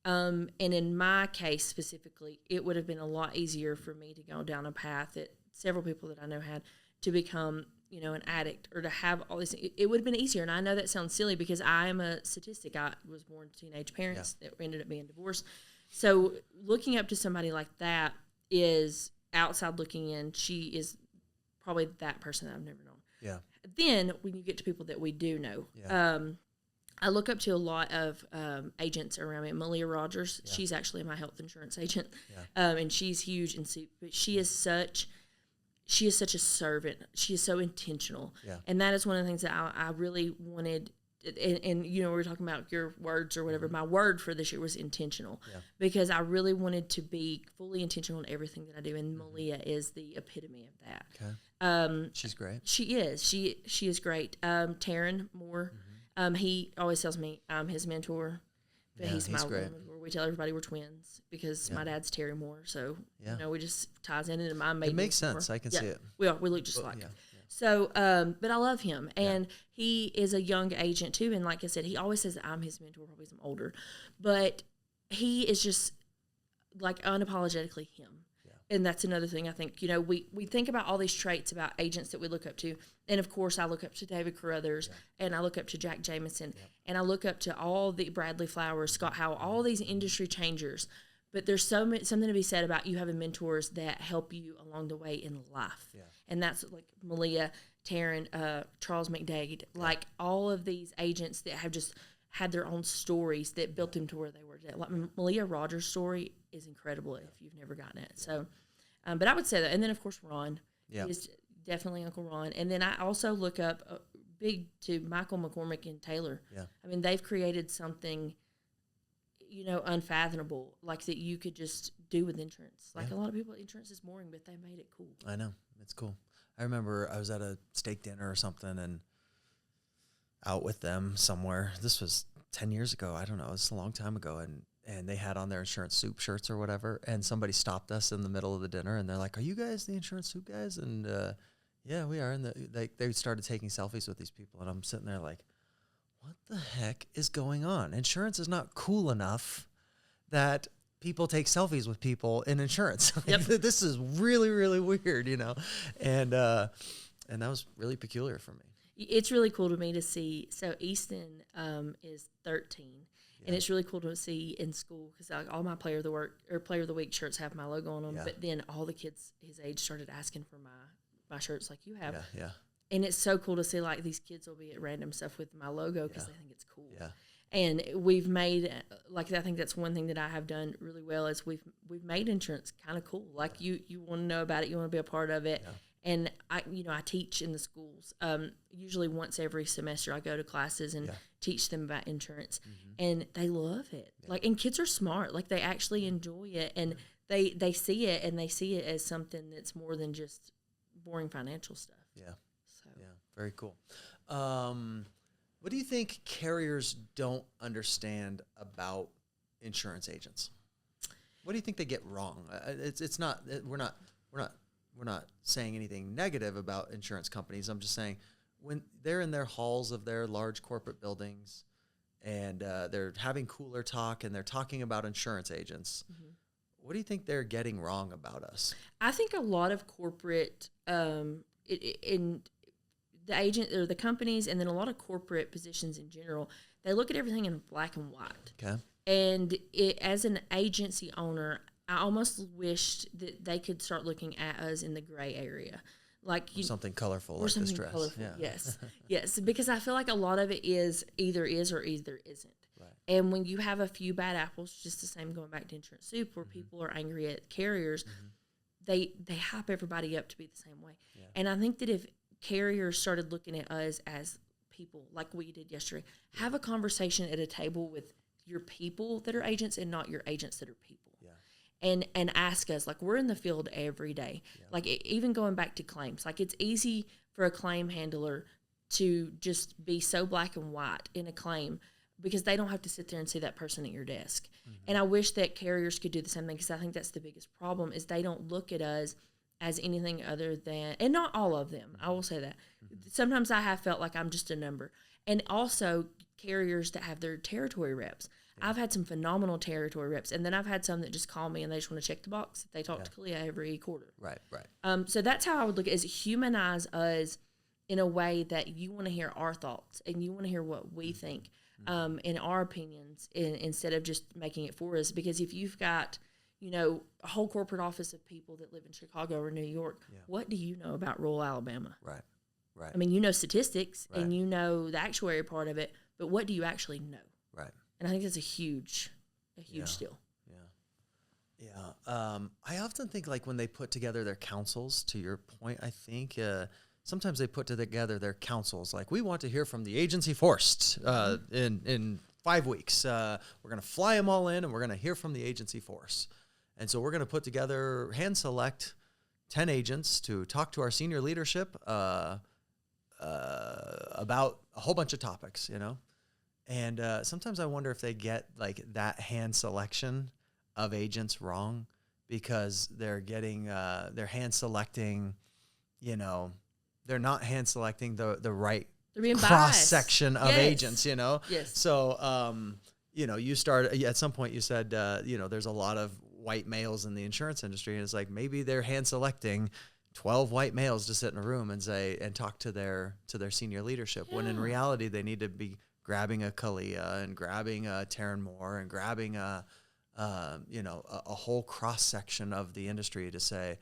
And in my case specifically, it would have been a lot easier for me to go down a path that several people that I know had to become, an addict or to have all this. It would have been easier. And I know that sounds silly because I am a statistic. I was born to teenage parents that ended up being divorced. So looking up to somebody like that is outside looking in. She is probably that person that I've never known. Yeah. Then when you get to people that we do know, I look up to a lot of agents around me. Malia Rogers, she's actually my health insurance agent, and she's huge in soup. But she is such a servant. She is so intentional, and that is one of the things that I really wanted and we were talking about your words or whatever. My word for this year was intentional, because I really wanted to be fully intentional in everything that I do. And Malia is the epitome of that. Okay. She's great. She is. She is great. Taryn Moore. He always tells me I'm his mentor, but he's my mentor. We tell everybody we're twins because my dad's Terry Moore. So we just ties in, and my mate. It makes sense. I can see it. We look just alike. So, but I love him, and he is a young agent too. And like I said, he always says that I'm his mentor, probably I'm older, but he is just like unapologetically him. Yeah. And that's another thing I think, we think about all these traits about agents that we look up to. And of course I look up to David Carruthers and I look up to Jack Jameson and I look up to all the Bradley Flowers, Scott Howell, all these industry changers. But there's something to be said about you having mentors that help you along the way in life. Yeah. And that's like Malia, Taryn, Charles McDade, like all of these agents that have just had their own stories that built them to where they were today. Like Malia Rogers' story is incredible if you've never gotten it. So, but I would say that. And then, of course, Ron is definitely Uncle Ron. And then I also look up big to Michael McCormick and Taylor. Yeah. I mean, they've created something unfathomable, like that you could just do with insurance. Like a lot of people, insurance is boring, but they made it cool. I know. It's cool. I remember I was at a steak dinner or something and out with them somewhere. This was 10 years ago. I don't know. It's a long time ago. And they had on their insurance soup shirts or whatever. And somebody stopped us in the middle of the dinner and they're like, "Are you guys the insurance soup guys?" And yeah, we are. And they started taking selfies with these people. And I'm sitting there like, what the heck is going on? Insurance is not cool enough that people take selfies with people in insurance. This is really, really weird, and that was really peculiar for me. It's really cool to me to see. So Easton is 13, and it's really cool to see in school because all my Player of the Week shirts have my logo on them. Yeah. But then all the kids his age started asking for my shirts like you have. Yeah. And it's so cool to see, like, these kids will be at random stuff with my logo because they think it's cool. Yeah. And we've made, like, I think that's one thing that I have done really well is we've made insurance kind of cool. Like, you want to know about it, you want to be a part of it. Yeah. And I teach in the schools. Usually once every semester I go to classes and teach them about insurance. And they love it. Yeah. Like, and kids are smart. Like, they actually enjoy it. And they see it, and they see it as something that's more than just boring financial stuff. Yeah. Yeah, very cool. What do you think carriers don't understand about insurance agents? What do you think they get wrong? It's not we're not saying anything negative about insurance companies. I'm just saying when they're in their halls of their large corporate buildings and they're having cooler talk and they're talking about insurance agents. What do you think they're getting wrong about us? I think a lot of corporate in the agent or the companies, and then a lot of corporate positions in general, they look at everything in black and white. Okay. And as an agency owner, I almost wished that they could start looking at us in the gray area. Like something colorful, like this dress. Colorful. Yeah. Yes, because I feel like a lot of it is either or either isn't. Right. And when you have a few bad apples, just the same going back to insurance soup, where people are angry at carriers, they hype everybody up to be the same way. Yeah. And I think that if carriers started looking at us as people, like we did yesterday, have a conversation at a table with your people that are agents and not your agents that are people. Yeah. And ask us, like, we're in the field every day. Yeah. Like, even going back to claims, like, it's easy for a claim handler to just be so black and white in a claim because they don't have to sit there and see that person at your desk. And I wish that carriers could do the same thing, because I think that's the biggest problem is they don't look at us as anything other than, and not all of them, I will say that. Sometimes I have felt like I'm just a number. And also carriers that have their territory reps. Yeah. I've had some phenomenal territory reps, and then I've had some that just call me and they just want to check the box. They talk to Kaleigha every quarter. Right. So that's how I would look at it, is humanize us in a way that you want to hear our thoughts and you want to hear what we think in our opinions, instead of just making it for us. Because if you've got a whole corporate office of people that live in Chicago or New York, what do you know about rural Alabama? Right. I mean, you know statistics and you know the actuary part of it, but what do you actually know? Right. And I think that's a huge deal. Yeah. I often think, like, when they put together their councils, to your point, I think sometimes they put together their councils. Like, we want to hear from the agency force in 5 weeks. We're going to fly them all in, and we're going to hear from the agency force. And so we're going to put together, hand select 10 agents to talk to our senior leadership about a whole bunch of topics, you know? And sometimes I wonder if they get like that hand selection of agents wrong, because they're getting, they're hand selecting, you know, they're not hand selecting the right cross section of agents, you know? Yes. So, you know, you start at some point, you said, you know, there's a lot of white males in the insurance industry, and it's like, maybe they're hand selecting 12 white males to sit in a room and talk to their senior leadership, when in reality they need to be grabbing a Kaleigha and grabbing a Taryn Moore and grabbing a whole cross section of the industry to say,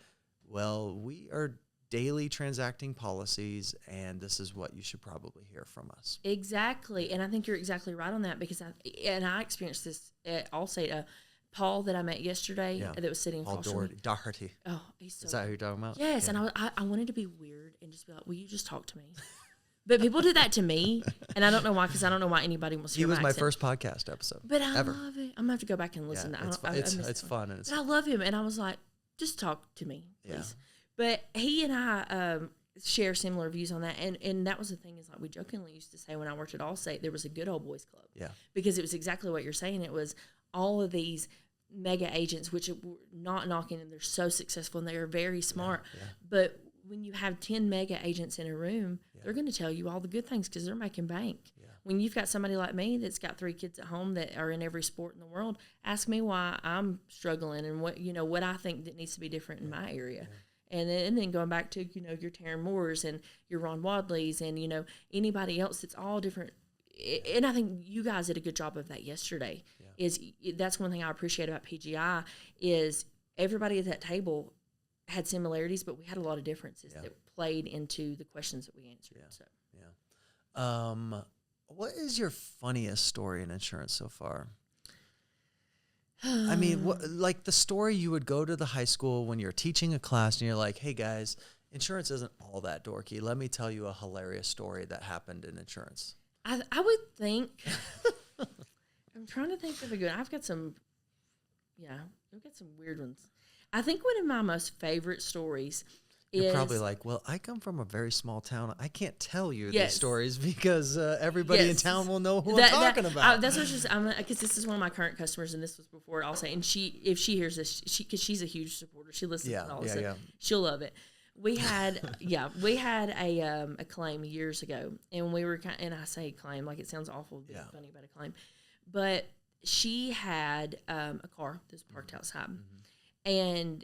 well, we are daily transacting policies, and this is what you should probably hear from us. Exactly. And I think you're exactly right on that, because I experienced this at Allstate. Paul that I met yesterday that was sitting across from me. Doherty. Oh, he's so Is that who you're talking about? Yes, and I wanted to be weird and just be like, will you just talk to me? But people do that to me, and I don't know why, because I don't know why anybody wants to hear my accent. He was my first podcast episode. But I love it. I'm going to have to go back and listen. It's fun. And but I love him, and I was like, just talk to me, please. Yeah. But he and I share similar views on that, and that was the thing, is like, we jokingly used to say when I worked at Allstate, there was a good old boys club. Yeah. Because it was exactly what you're saying. It was all of these mega agents, which we're not knocking, and they're so successful and they are very smart. Yeah. But when you have 10 mega agents in a room, they're going to tell you all the good things because they're making bank. Yeah. When you've got somebody like me that's got 3 kids at home that are in every sport in the world, ask me why I'm struggling and what I think that needs to be different in my area. Yeah. And then going back to, your Taryn Moores and your Ron Wadleys and, anybody else that's all different. And I think you guys did a good job of that yesterday. Yeah. That's one thing I appreciate about PGI is everybody at that table had similarities, but we had a lot of differences that played into the questions that we answered. What is your funniest story in insurance so far? I mean, like the story you would go to the high school when you're teaching a class and you're like, hey guys, insurance isn't all that dorky. Let me tell you a hilarious story that happened in insurance. I would think, I'm trying to think of a good, I've got some weird ones. I think one of my most favorite stories You're probably like, well, I come from a very small town. I can't tell you these stories because everybody in town will know who I'm talking about. That's what because this is one of my current customers, and this was before I'll say. And if she hears this, because she's a huge supporter, she listens to all this stuff. She'll love it. We had a claim years ago, and we were and I say claim like it sounds awful, funny about a claim, but she had a car that was parked outside, and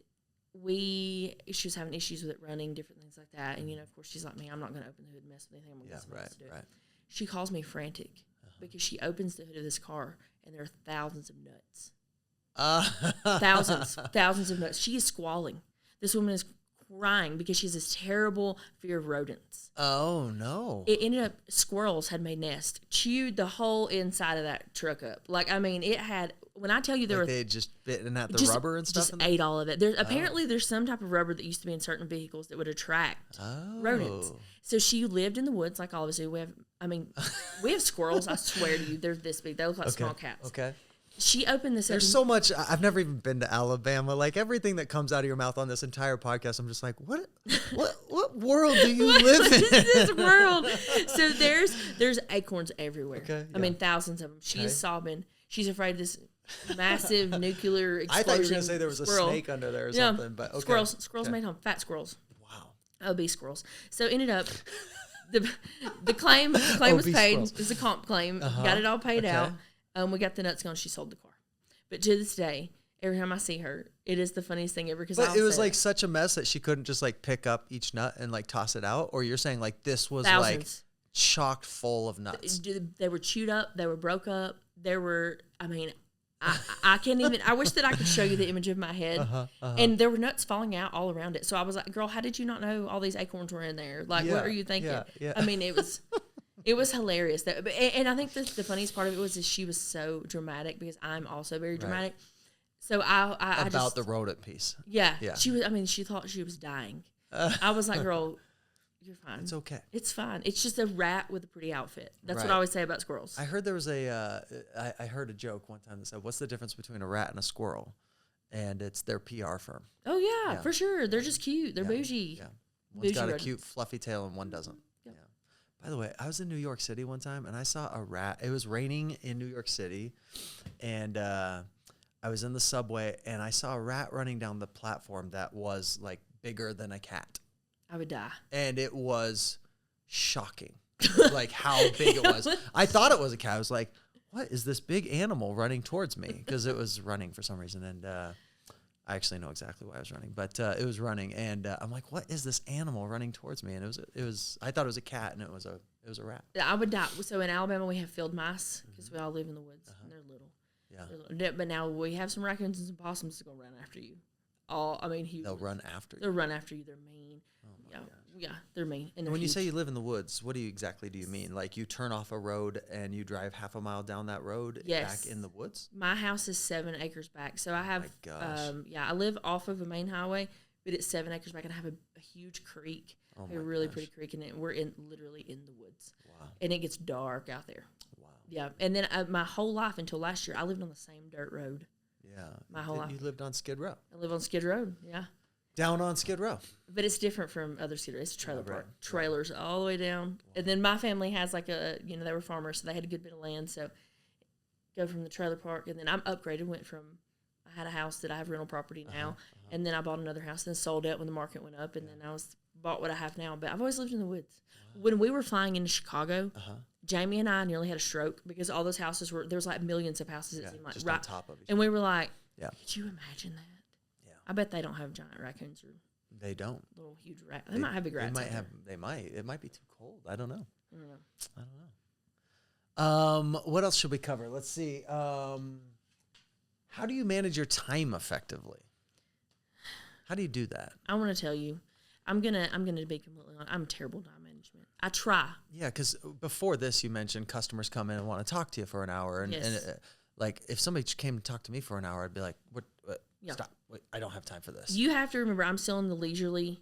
she was having issues with it running, different things like that. And, of course, she's like me. I'm not going to open the hood and mess with anything. I'm going to get somebody else to do it. She calls me frantic because she opens the hood of this car, and there are thousands of nuts. Thousands of nuts. She is squalling. This woman is crying because she has this terrible fear of rodents. Oh, no. It ended up squirrels had made nests, chewed the whole inside of that truck up. Like, I mean, it had... When I tell you they had just bitten at the rubber and stuff? Just ate all of it. Apparently there's some type of rubber that used to be in certain vehicles that would attract rodents. So she lived in the woods like all of us do. We have squirrels, I swear to you. They're this big. They look like small cats. Okay. She opened this. There's so much. I've never even been to Alabama. Like everything that comes out of your mouth on this entire podcast, I'm just like, what world do you live in? What is this world? So there's acorns everywhere. Okay, I mean, thousands of them. She is sobbing. She's afraid of this massive nuclear explosion. I thought you were going to say there was a snake under there or something. But okay. Squirrels made home. Fat squirrels. Wow. Obese squirrels. So ended up, the claim was paid. It was a comp claim. Got it all paid out. We got the nuts gone. She sold the car. But to this day, every time I see her, it is the funniest thing ever. But it was like such a mess that she couldn't just like pick up each nut and like toss it out? Or you're saying like this was like chocked full of nuts? They were chewed up. They were broke up. There were, I can't even, I wish that I could show you the image of my head. And there were nuts falling out all around it. So I was like, girl, how did you not know all these acorns were in there? Like, what are you thinking? Yeah. I mean, it was hilarious. And I think the funniest part of it was that she was so dramatic because I'm also very dramatic. So I about the rodent piece. Yeah. She was, she thought she was dying. I was like, girl, You're fine. It's okay. It's fine. It's just a rat with a pretty outfit. That's what I Right. always say about squirrels. I heard there was I heard a joke one time that said, what's the difference between a rat and a squirrel? And it's their PR firm. Oh, yeah, for sure. They're just cute. They're bougie. Yeah. One's got a rodent. cute fluffy tail and one doesn't. Yep. Yeah. By the way, I was in New York City one time and I saw a rat. It was raining in New York City, and I was in the subway and I saw a rat running down the platform that was like bigger than a cat. I would die. And it was shocking, like how big it was. I thought it was a cat. I was like, what is this big animal running towards me? Because it was running for some reason. And I actually know exactly why I was running, but it was running. And I'm like, what is this animal running towards me? And it was, I thought it was a cat, and it was a rat. I would die. So in Alabama, we have field mice because we all live in the woods. And they're little. Yeah. They're little. But now we have some raccoons and some possums that's going to run after you. Huge. They'll run after you. They'll run after you. They're mean. Oh my gosh. Yeah, they're mean. And When you say you live in the woods, what do you mean? Like you turn off a road and you drive half a mile down that road back in the woods? My house is 7 acres back. So I have, my gosh. I live off of a main highway, but it's 7 acres back, and I have a huge creek, a really pretty creek, and we're literally in the woods. Wow. And it gets dark out there. Wow. Yeah, and then my whole life until last year, I lived on the same dirt road. Yeah. My whole life. You lived on Skid Row. I live on Skid Row, yeah. Down on Skid Row. But it's different from other Skid Row. It's a trailer right. park. Trailers all the way down. And then my family has like they were farmers, so they had a good bit of land. So go from the trailer park, and then I'm upgraded, I had a house that I have rental property now, and then I bought another house, and then sold it when the market went up, and then I bought what I have now. But I've always lived in the woods. Wow. When we were flying into Chicago, Jamie and I nearly had a stroke because all those houses there was like millions of houses, it seemed like. Just on top of each other. And we were like, could you imagine that? I bet they don't have giant raccoons or they don't. Little huge rat. They might have big rats. They might. It might be too cold. I don't know. I don't know. What else should we cover? Let's see. How do you manage your time effectively? How do you do that? I want to tell you, I'm gonna be completely honest. I'm terrible at time management. I try. Yeah, because before this, you mentioned customers come in and want to talk to you for an hour, and like if somebody came to talk to me for an hour, I'd be like, "What? Stop! Wait, I don't have time for this." You have to remember, I'm still in the leisurely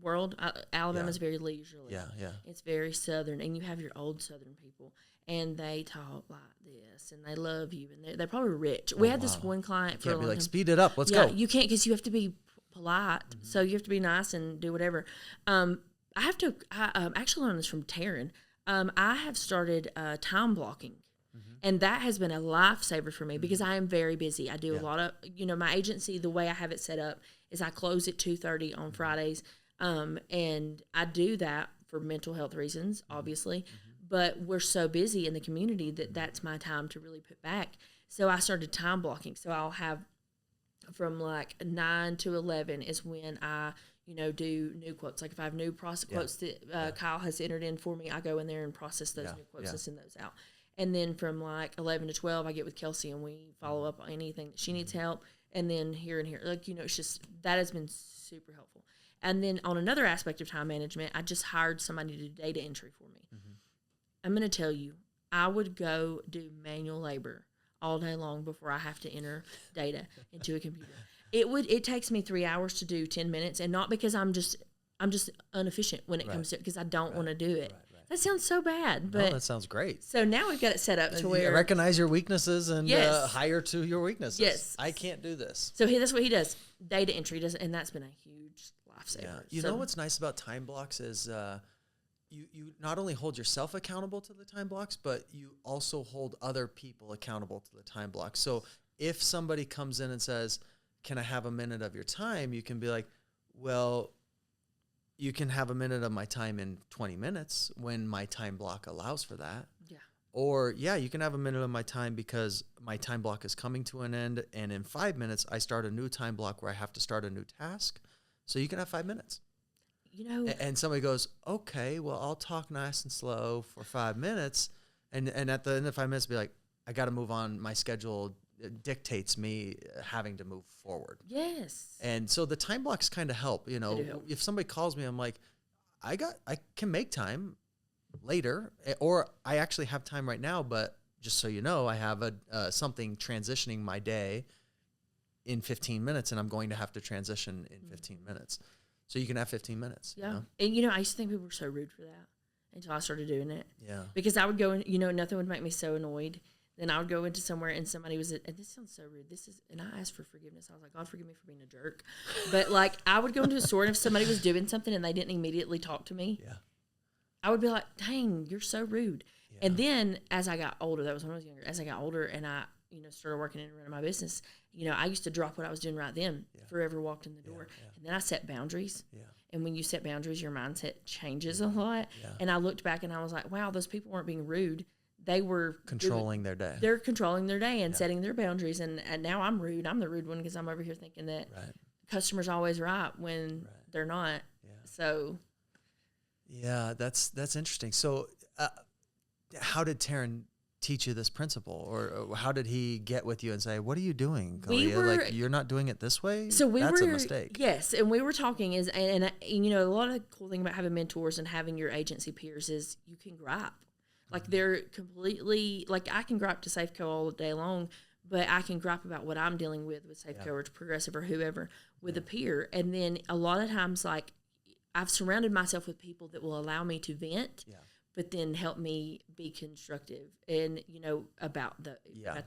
world. Alabama's very leisurely. Yeah. It's very southern, and you have your old southern people, and they talk like this, and they love you, and they're probably rich. We had this one client for a long time. Speed it up. Let's go. You can't, because you have to be polite, so you have to be nice and do whatever. I actually learned this from Taryn. I have started time blocking. And that has been a lifesaver for me because I am very busy. I do a lot of, my agency, the way I have it set up is I close at 2:30 on Fridays. And I do that for mental health reasons, obviously. But we're so busy in the community that's my time to really put back. So I started time blocking. So I'll have from like 9 to 11 is when I, do new quotes. Like if I have new quotes that Kyle has entered in for me, I go in there and process those new quotes and send those out. And then from like 11 to 12, I get with Kelsey and we follow up on anything that she needs help. And then here and here, it's just, that has been super helpful. And then on another aspect of time management, I just hired somebody to do data entry for me. I'm going to tell you, I would go do manual labor all day long before I have to enter data into a computer. It takes me 3 hours to do 10 minutes, and not because I'm just inefficient when it comes to it, because I don't want to do it. That sounds so bad, but that sounds great. So now we've got it set up to where recognize your weaknesses and hire to your weaknesses. Yes, I can't do this. So that's what he does. Data entry does, and that's been a huge lifesaver. Yeah. You know what's nice about time blocks is you not only hold yourself accountable to the time blocks, but you also hold other people accountable to the time blocks. So if somebody comes in and says, "Can I have a minute of your time?" you can be like, "Well, you can have a minute of my time in 20 minutes when my time block allows for that." Yeah. Or, you can have a minute of my time because my time block is coming to an end, and in 5 minutes, I start a new time block where I have to start a new task. So you can have 5 minutes. And somebody goes, "Okay, well, I'll talk nice and slow for 5 minutes." And at the end of 5 minutes, be like, "I got to move on. My schedule dictates me having to move forward." Yes. And so the time blocks kind of help. If somebody calls me, I'm like, I can make time later, or I actually have time right now, but just so you know, I have something transitioning my day in 15 minutes, and I'm going to have to transition in 15 minutes. So you can have 15 minutes. Yeah. You know? And, I used to think people were so rude for that until I started doing it. Yeah. Because I would go in, nothing would make me so annoyed. Then I would go into somewhere and somebody was, and this sounds so rude. And I asked for forgiveness. I was like, God, forgive me for being a jerk. But like, I would go into a store and if somebody was doing something and they didn't immediately talk to me, I would be like, dang, you're so rude. Yeah. And then as I got older, that was when I was younger, as I got older and I, started working and running my business, I used to drop what I was doing right then, forever walked in the door. And then I set boundaries. Yeah. And when you set boundaries, your mindset changes a lot. Yeah. And I looked back and I was like, wow, those people weren't being rude. They were controlling their day. They're controlling their day and setting their boundaries. And now I'm rude. I'm the rude one because I'm over here thinking that customers always right when they're not. Yeah. So. Yeah, that's interesting. So how did Taryn teach you this principle, or how did he get with you and say, what are you doing, Kaleigha? Like, you're not doing it this way? So that's a mistake. Yes, and we were talking and a lot of the cool thing about having mentors and having your agency peers is you can gripe. Like they're completely, like I can gripe to Safeco all day long, but I can gripe about what I'm dealing with Safeco or Progressive or whoever with a peer. And then a lot of times, like I've surrounded myself with people that will allow me to vent, but then help me be constructive and, about the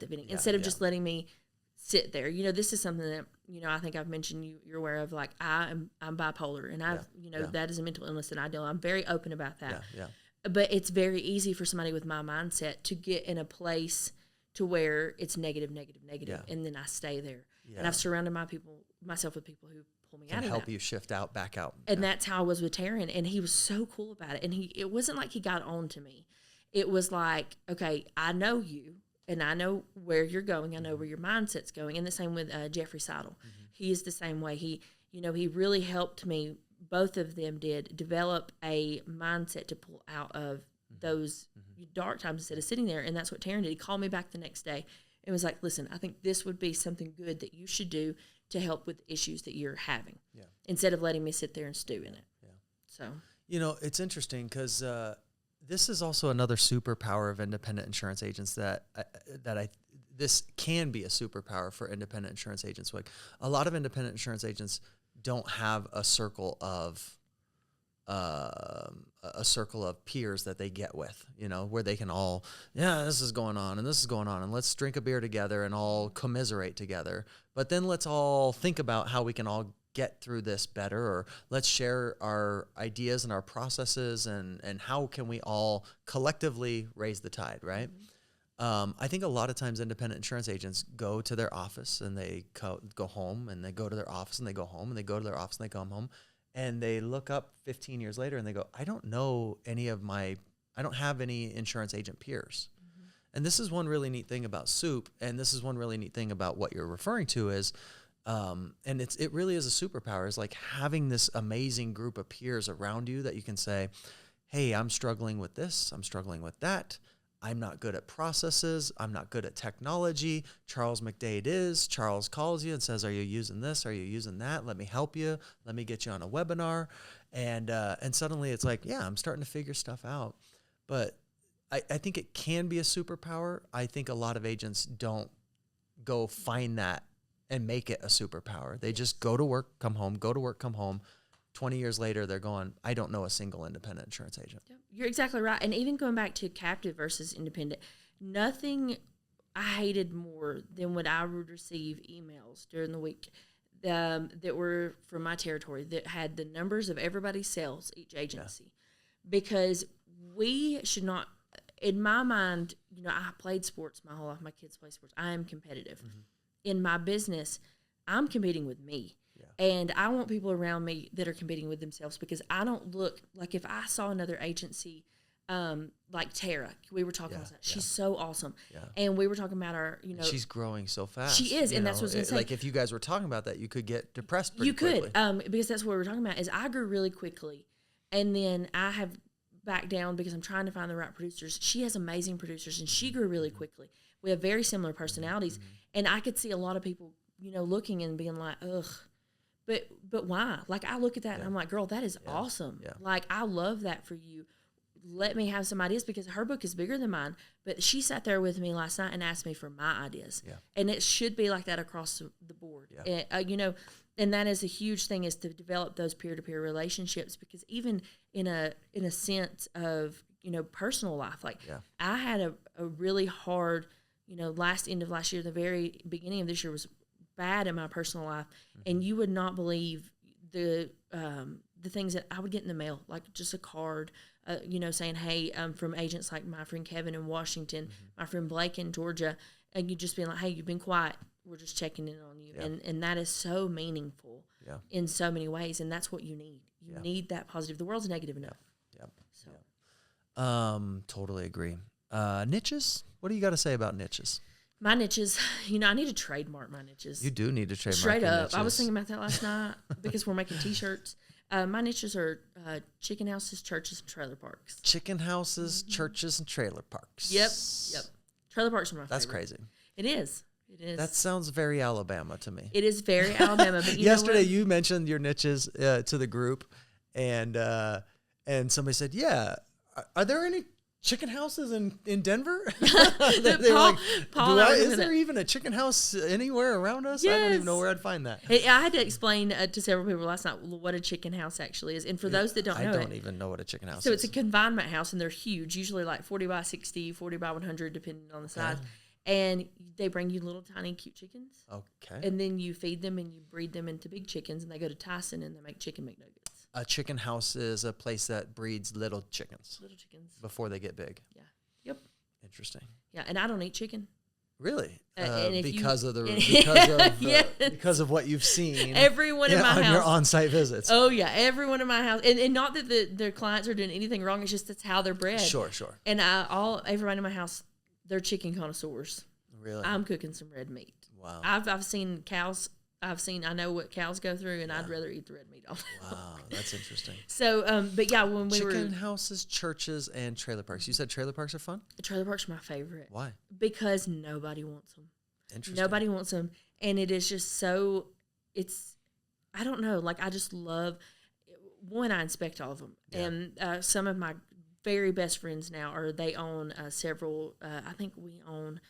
venting instead of just letting me sit there. This is something that, I think I've mentioned you're aware of, like I'm bipolar and I've, that is a mental illness that I deal with. I'm very open about that. Yeah. But it's very easy for somebody with my mindset to get in a place to where it's negative, and then I stay there. Yeah. And I've surrounded myself with people who pull me out of that. Help you shift out, back out. And that's how I was with Taryn, and he was so cool about it. And it wasn't like he got on to me. It was like, okay, I know you, and I know where you're going. I know where your mindset's going. And the same with Jeffrey Seidel. Mm-hmm. He is the same way. He really helped me. Both of them did develop a mindset to pull out of those dark times instead of sitting there. And that's what Taryn did. He called me back the next day and was like, listen, I think this would be something good that you should do to help with issues that you're having instead of letting me sit there and stew in it. Yeah. So, it's interesting because this is also another superpower of independent insurance agents this can be a superpower for independent insurance agents. Like a lot of independent insurance agents don't have a circle of peers that they get with, where they can all, this is going on and this is going on and let's drink a beer together and all commiserate together. But then let's all think about how we can all get through this better, or let's share our ideas and our processes and how can we all collectively raise the tide, right? Mm-hmm. I think a lot of times independent insurance agents go to their office and they go home, and they go to their office and they go home, and they go to their office and they come home, and they look up 15 years later and they go, I don't have any insurance agent peers. Mm-hmm. And this is one really neat thing about SOUP, and this is one really neat thing about what you're referring to is, and it really is a superpower, is like having this amazing group of peers around you that you can say, hey, I'm struggling with this, I'm struggling with that. I'm not good at processes. I'm not good at technology. Charles McDade is. Charles calls you and says, are you using this? Are you using that? Let me help you. Let me get you on a webinar. And suddenly it's like, I'm starting to figure stuff out. But I think it can be a superpower. I think a lot of agents don't go find that and make it a superpower. They just go to work, come home, go to work, come home. 20 years later, they're going, I don't know a single independent insurance agent. You're exactly right. And even going back to captive versus independent, nothing I hated more than when I would receive emails during the week that were from my territory that had the numbers of everybody's sales, each agency. Because we should not, in my mind, I played sports my whole life. My kids play sports. I am competitive. Mm-hmm. In my business, I'm competing with me. And I want people around me that are competing with themselves, because I don't look like, if I saw another agency, like Tara, we were talking about that. She's so awesome. Yeah. And we were talking about our, she's growing so fast. She is. And that's what I was going to say. Like if you guys were talking about that, you could get depressed pretty quickly. You could, because that's what we were talking about is I grew really quickly. And then I have backed down because I'm trying to find the right producers. She has amazing producers and she grew really quickly. We have very similar personalities. Mm-hmm. And I could see a lot of people, looking and being like, ugh. But why? Like, I look at that and I'm like, girl, that is awesome. Yeah. Like, I love that for you. Let me have some ideas, because her book is bigger than mine. But she sat there with me last night and asked me for my ideas. Yeah. And it should be like that across the board. Yeah. And, And that is a huge thing, is to develop those peer-to-peer relationships, because even in a sense of, personal life, like I had a really hard, end of last year, the very beginning of this year was bad in my personal life. And you would not believe the things that I would get in the mail, like just a card, saying, hey, from agents like my friend Kevin in Washington, my friend Blake in Georgia, and you just being like, hey, you've been quiet. We're just checking in on you. And that is so meaningful in so many ways. And that's what you need. You need that positive. The world's negative enough. So. Totally agree. Niches? What do you got to say about niches? My niches, I need to trademark my niches. You do need to trademark Straight up. niches. I was thinking about that last night because we're making T-shirts. My niches are chicken houses, churches, and trailer parks. Chicken houses, churches, and trailer parks. Yep. Trailer parks are my favorite. That's crazy. It is. That sounds very Alabama to me. It is very Alabama. But yesterday you mentioned your niches to the group, and somebody said, "Yeah, are there any chicken houses in Denver?" They were like, is there even a chicken house anywhere around us? Yes. I don't even know where I'd find that. I had to explain to several people last night what a chicken house actually is. And for those that don't know, I don't even know what a chicken house is. So it's a confinement house, and they're huge, usually like 40 by 60, 40 by 100, depending on the size. And they bring you little tiny cute chickens. Okay. And then you feed them and you breed them into big chickens, and they go to Tyson and they make chicken McNuggets. A chicken house is a place that breeds little chickens. Little chickens. Before they get big. Yeah. Yep. Interesting. Yeah, and I don't eat chicken. Really? Because of what you've seen. Everyone in my house. On your on-site visits. Oh, yeah. Everyone in my house. And not that their clients are doing anything wrong. It's just that's how they're bred. Sure. And everyone in my house, they're chicken connoisseurs. Really? I'm cooking some red meat. Wow. I've seen cows. I know what cows go through, and I'd rather eat the red meat all day long. Wow, that's interesting. So, but yeah, when we Chicken houses, churches, and trailer parks. You said trailer parks are fun? Trailer parks are my favorite. Why? Because nobody wants them. Interesting. Nobody wants them, and it is just so, I don't know, like I just love, one, I inspect all of them. Yeah. And some of my very best friends now they own several, I think we own,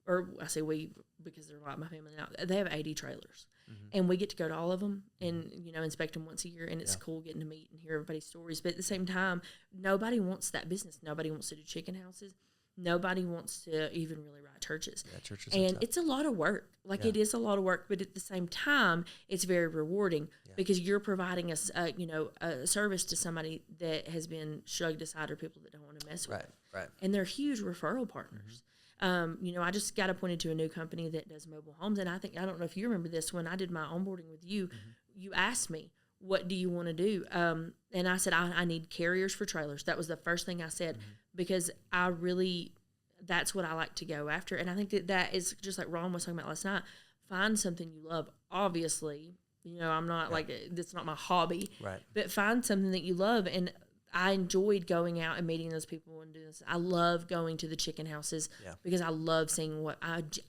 or I say we because they're like my family now, they have 80 trailers. And we get to go to all of them and, inspect them once a year. And it's cool getting to meet and hear everybody's stories. But at the same time, nobody wants that business. Nobody wants to do chicken houses. Nobody wants to even really write churches. Yeah, churches and it's a lot of work. Like it is a lot of work. But at the same time, it's very rewarding because you're providing a service to somebody that has been shrugged aside or people that don't want to mess with. Right. And they're huge referral partners. I just got appointed to a new company that does mobile homes. And I don't know if you remember this, when I did my onboarding with you, you asked me, what do you want to do? And I said, I need carriers for trailers. That was the first thing I said, because that's what I like to go after. And I think that is just like Ron was talking about last night, find something you love. Obviously, I'm not that's not my hobby, right? But find something that you love. And I enjoyed going out and meeting those people and doing this. I love going to the chicken houses because I love seeing what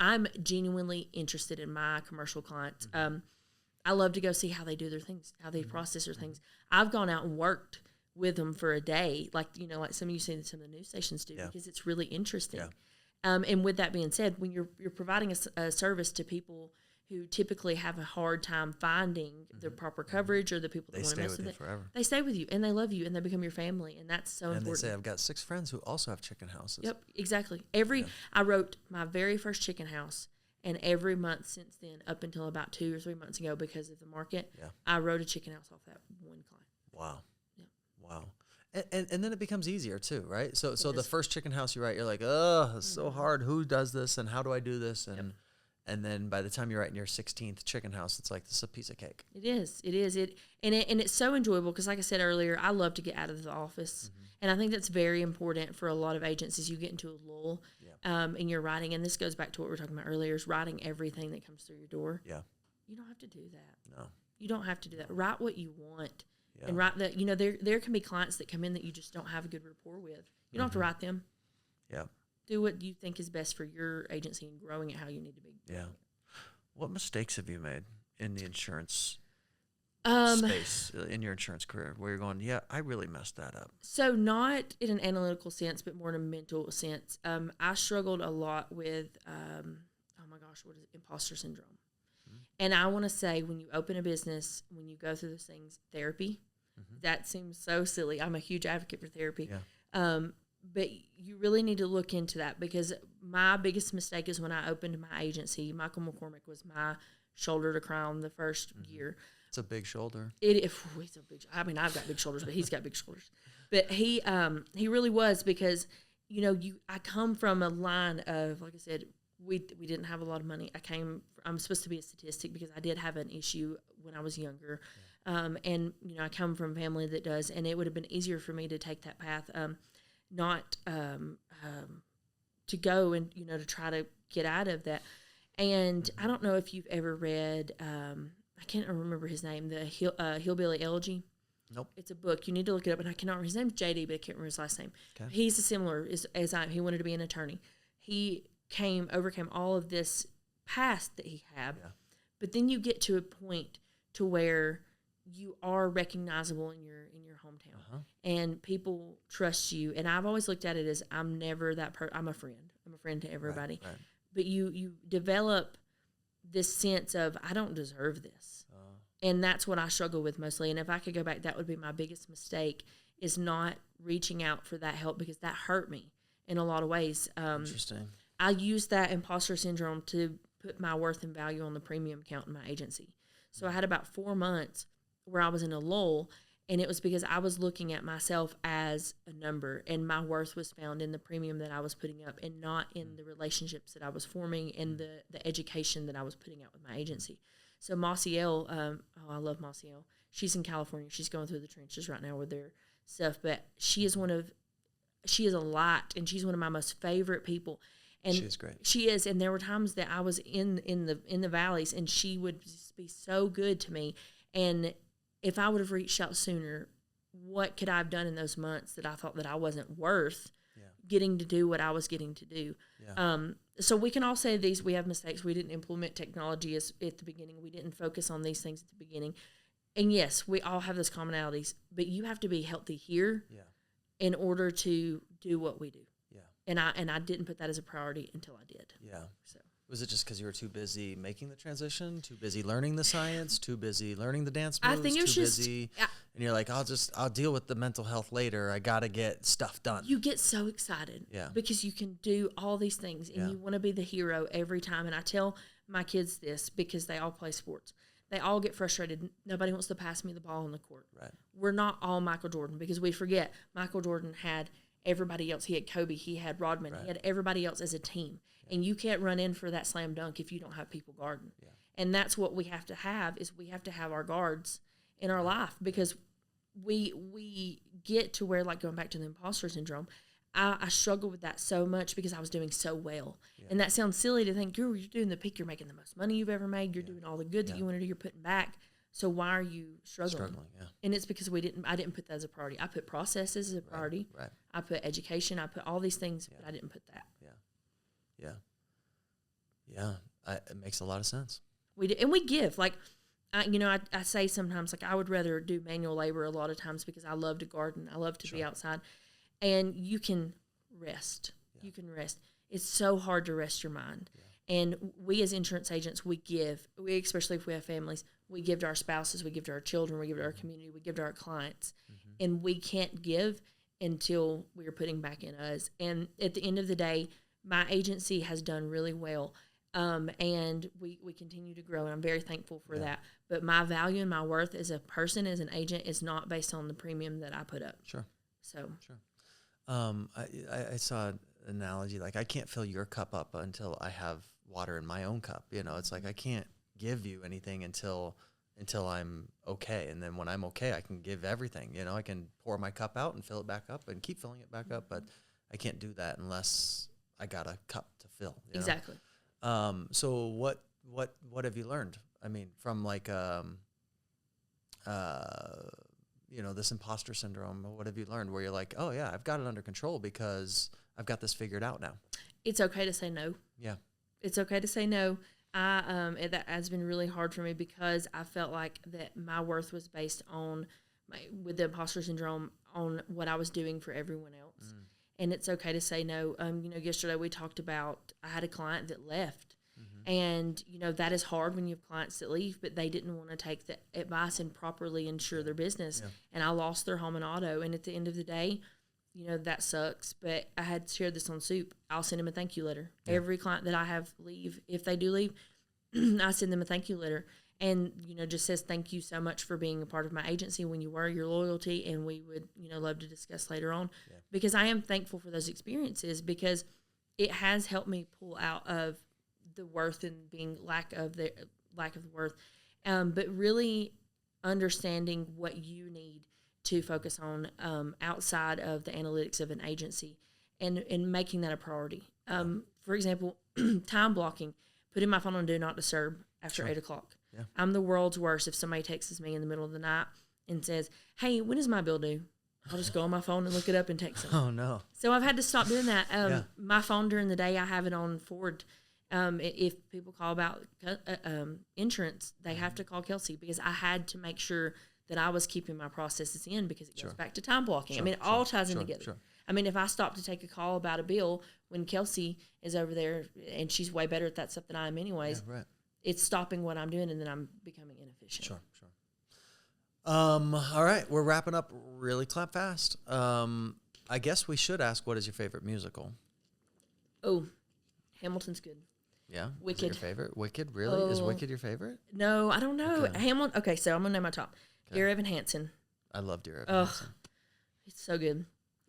I'm genuinely interested in my commercial clients. I love to go see how they do their things, how they process their things. I've gone out and worked with them for a day, like some of you see some of the news stations do, because it's really interesting. And with that being said, when you're providing a service to people who typically have a hard time finding the proper coverage or the people that want to mess with it. Forever. They stay with you and they love you and they become your family, and that's so important. And they say, I've got 6 friends who also have chicken houses. Yep, exactly. I wrote my very first chicken house, and every month since then, up until about 2 or 3 months ago, because of the market, I wrote a chicken house off that one client. Wow. Yeah. Wow. And then it becomes easier too, right? So the first chicken house you write, you're like, oh, it's so hard. Who does this and how do I do this? And then by the time you're writing your 16th chicken house, it's like, this is a piece of cake. It is. And it's so enjoyable because, like I said earlier, I love to get out of the office. And I think that's very important for a lot of agents as you get into a lull in your writing. And this goes back to what we were talking about earlier, is writing everything that comes through your door. Yeah. You don't have to do that. No. You don't have to do that. Write what you want. Yeah. And write that, there can be clients that come in that you just don't have a good rapport with. You don't have to write them. Yeah. Do what you think is best for your agency and growing it how you need to be. Yeah. What mistakes have you made in the insurance space, in your insurance career, where you're going, I really messed that up? So not in an analytical sense, but more in a mental sense. I struggled a lot with, what is it, imposter syndrome. And I want to say, when you open a business, when you go through those things, therapy, that seems so silly. I'm a huge advocate for therapy. Yeah. But you really need to look into that, because my biggest mistake is when I opened my agency, Michael McCormick was my shoulder to cry on the first year. It's a big shoulder. He's a big. I mean, I've got big shoulders, but he's got big shoulders. But he really was, because I come from a line of, like I said, we didn't have a lot of money. I'm supposed to be a statistic because I did have an issue when I was younger, and I come from a family that does, and it would have been easier for me to take that path, not to go and to try to get out of that. And I don't know if you've ever read. I can't remember his name. The Hillbilly Elegy. Nope. It's a book. You need to look it up. And I cannot remember his name's JD, but I can't remember his last name. Okay. He's a similar as I. He wanted to be an attorney. He overcame all of this past that he had, but then you get to a point to where you are recognizable in your hometown, and people trust you. And I've always looked at it as, I'm never that I'm a friend. I'm a friend to everybody. Right. But you develop this sense of, I don't deserve this. And that's what I struggle with mostly. And if I could go back, that would be my biggest mistake, is not reaching out for that help, because that hurt me in a lot of ways. Interesting. I used that imposter syndrome to put my worth and value on the premium count in my agency. So I had about 4 months where I was in a lull, and it was because I was looking at myself as a number, and my worth was found in the premium that I was putting up, and not in the relationships that I was forming and the education that I was putting out with my agency. So Maciel, I love Maciel. She's in California. She's going through the trenches right now with their stuff, but she is a light, and she's one of my most favorite people. And she is great. She is, and there were times that I was in the valleys, and she would just be so good to me. And if I would have reached out sooner, what could I have done in those months that I thought that I wasn't worth getting to do what I was getting to do? Yeah. So we can all say we have mistakes. We didn't implement technology at the beginning. We didn't focus on these things at the beginning. And yes, we all have those commonalities, but you have to be healthy here in order to do what we do. Yeah. And I didn't put that as a priority until I did. Yeah. So was it just because you were too busy making the transition, too busy learning the science, too busy learning the dance moves, I think it was busy, and you're like, I'll deal with the mental health later. I got to get stuff done. You get so excited because you can do all these things, and you want to be the hero every time. And I tell my kids this because they all play sports. They all get frustrated. Nobody wants to pass me the ball on the court. Right. We're not all Michael Jordan, because we forget Michael Jordan had everybody else. He had Kobe. He had Rodman. Right. He had everybody else as a team. Yeah. And you can't run in for that slam dunk if you don't have people guarding. Yeah. And that's what we have to have, is we have to have our guards in our life, because we get to where, like, going back to the imposter syndrome, I struggle with that so much because I was doing so well. Yeah. And that sounds silly to think, you're doing the peak, you're making the most money you've ever made, you're doing all the good that you want to do, you're putting back. So why are you struggling? And it's because I didn't put that as a priority. I put processes as a priority. Right. I put education. I put all these things, but I didn't put that. It makes a lot of sense. We do, and we give. Like, I say sometimes, like, I would rather do manual labor a lot of times because I love to garden. I love to be outside. And you can rest. Yeah. You can rest. It's so hard to rest your mind. Yeah. And we as insurance agents, we give. We, especially if we have families, we give to our spouses, we give to our children, we give to our community, we give to our clients. Mm-hmm. And we can't give until we're putting back in us. And at the end of the day, my agency has done really well. And we continue to grow, and I'm very thankful for that. But my value and my worth as a person, as an agent, is not based on the premium that I put up. Sure. So. Sure. I saw an analogy, like, I can't fill your cup up until I have water in my own cup. It's like I can't give you anything until I'm okay. And then when I'm okay, I can give everything. I can pour my cup out and fill it back up and keep filling it back up, but I can't do that unless I got a cup to fill. Exactly. So what have you learned? I mean, from like this imposter syndrome, what have you learned where you're like, oh yeah, I've got it under control because I've got this figured out now? It's okay to say no. Yeah. It's okay to say no. That has been really hard for me because I felt like that my worth was based on with the imposter syndrome on what I was doing for everyone else. And it's okay to say no. Yesterday we talked about, I had a client that left And, you know, that is hard when you have clients that leave, but they didn't want to take the advice and properly insure their business. Yeah. And I lost their home and auto. And at the end of the day, you know, that sucks. But I had shared this on Soup. I'll send them a thank you letter. Yeah. Every client that I have leave, if they do leave, I send them a thank you letter. And, you know, just says, thank you so much for being a part of my agency when you were, your loyalty, and we would, you know, love to discuss later on. Yeah. Because I am thankful for those experiences, because it has helped me pull out of the worth and being lack of the worth, but really understanding what you need to focus on outside of the analytics of an agency, and making that a priority. For example, time blocking, putting my phone on Do Not Disturb after 8 o'clock. Yeah. I'm the world's worst if somebody texts me in the middle of the night and says, hey, when is my bill due? I'll just go on my phone and look it up and text them. Oh, no. So I've had to stop doing that. My phone during the day, I have it on forward. If people call about insurance, they have to call Kelsey, because I had to make sure that I was keeping my processes in, because it goes back to time blocking. I mean, it all ties in together. I mean, if I stop to take a call about a bill when Kelsey is over there, and she's way better at that stuff than I am anyways, it's stopping what I'm doing, and then I'm becoming inefficient. Sure. All right, we're wrapping up really clap fast. I guess we should ask, what is your favorite musical? Oh, Hamilton's good. Yeah. Wicked. Is it your favorite? Wicked? Really? Is Wicked your favorite? No, I don't know. Okay. Okay, so I'm going to name my top. Okay. Dear Evan Hansen. I love Dear Evan Hansen. It's so good.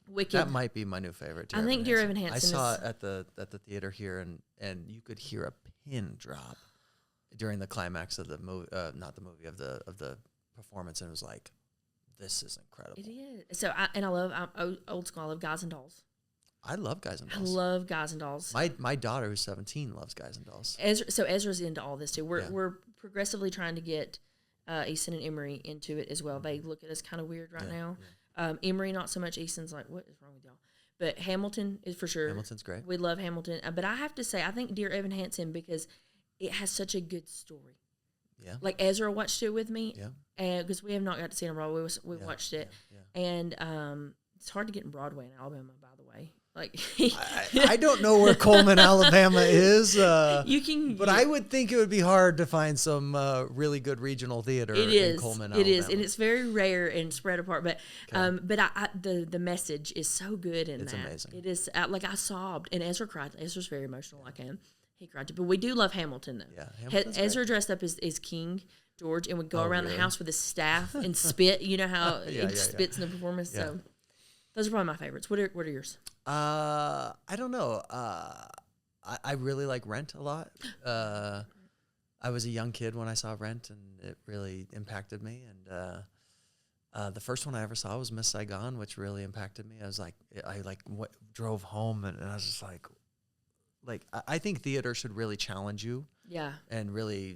Wicked. That might be my new favorite. I think Dear Evan Hansen. I saw it at the theater here, and you could hear a pin drop during the climax of the movie, not the movie, of the performance, and it was like, this is incredible. It is. So I love, I'm old school. I love Guys and Dolls. I love Guys and Dolls. I love Guys and Dolls. My daughter, who's 17, loves Guys and Dolls. Ezra's into all this too. We're progressively trying to get Easton and Emery into it as well. They look at us kind of weird right now. Yeah. Emery not so much. Easton's like, what is wrong with y'all? But Hamilton is for sure. Hamilton's great. We love Hamilton. But I have to say, I think Dear Evan Hansen, because it has such a good story. Yeah. Like Ezra watched it with me. Yeah. And because we have not got to see it on Broadway, we watched it. Yeah. And it's hard to get in Broadway in Alabama, by the way. Like I don't know where Coleman, Alabama is. You can, but I would think it would be hard to find some really good regional theater in Coleman, Alabama. It is, and it's very rare and spread apart. But the message is so good in that. It's amazing. It is like I sobbed, and Ezra cried. Ezra's very emotional, like I am. He cried too. But we do love Hamilton, though. Yeah, Ezra dressed up as King George and would go around the house with his staff and spit. You know how he spits in the performance. Yeah. So those are probably my favorites. What are yours? I don't know. I really like Rent a lot. I was a young kid when I saw Rent, and it really impacted me. And the first one I ever saw was Miss Saigon, which really impacted me. I drove home, and I was just like I think theater should really challenge you. Yeah. And really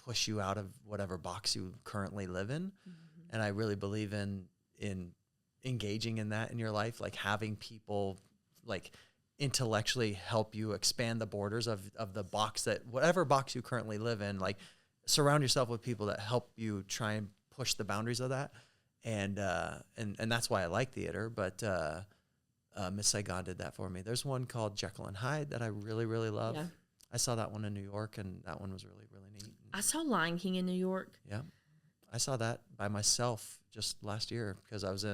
push you out of whatever box you currently live in. Mm-hmm. And I really believe in engaging in that in your life, having people intellectually help you expand the borders of the box, that whatever box you currently live in, surround yourself with people that help you try and push the boundaries of that. And that's why I like theater. But Miss Saigon did that for me. There's one called Jekyll and Hyde that I really, really love. Yeah. I saw that one in New York, and that one was really, really neat. I saw Lion King in New York. Yeah. I saw that by myself just last year, because I was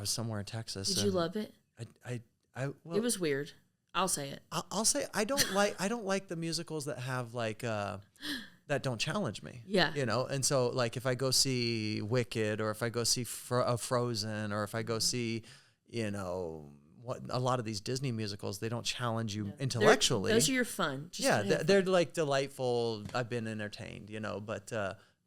somewhere in Texas. Did you love it? Well, it was weird. I'll say it. I'll say I don't like the musicals that have that don't challenge me. Yeah. And so if I go see Wicked, or if I go see Frozen, or if I go see, what a lot of these Disney musicals, they don't challenge you intellectually. Those are your fun. They're delightful. I've been entertained,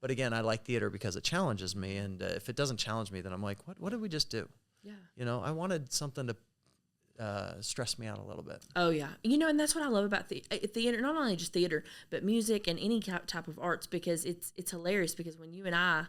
but again, I like theater because it challenges me. And if it doesn't challenge me, then I'm like, what did we just do? Yeah. I wanted something to stress me out a little bit. Oh yeah. And that's what I love about theater, not only just theater, but music and any type of arts, because it's hilarious, because when you and I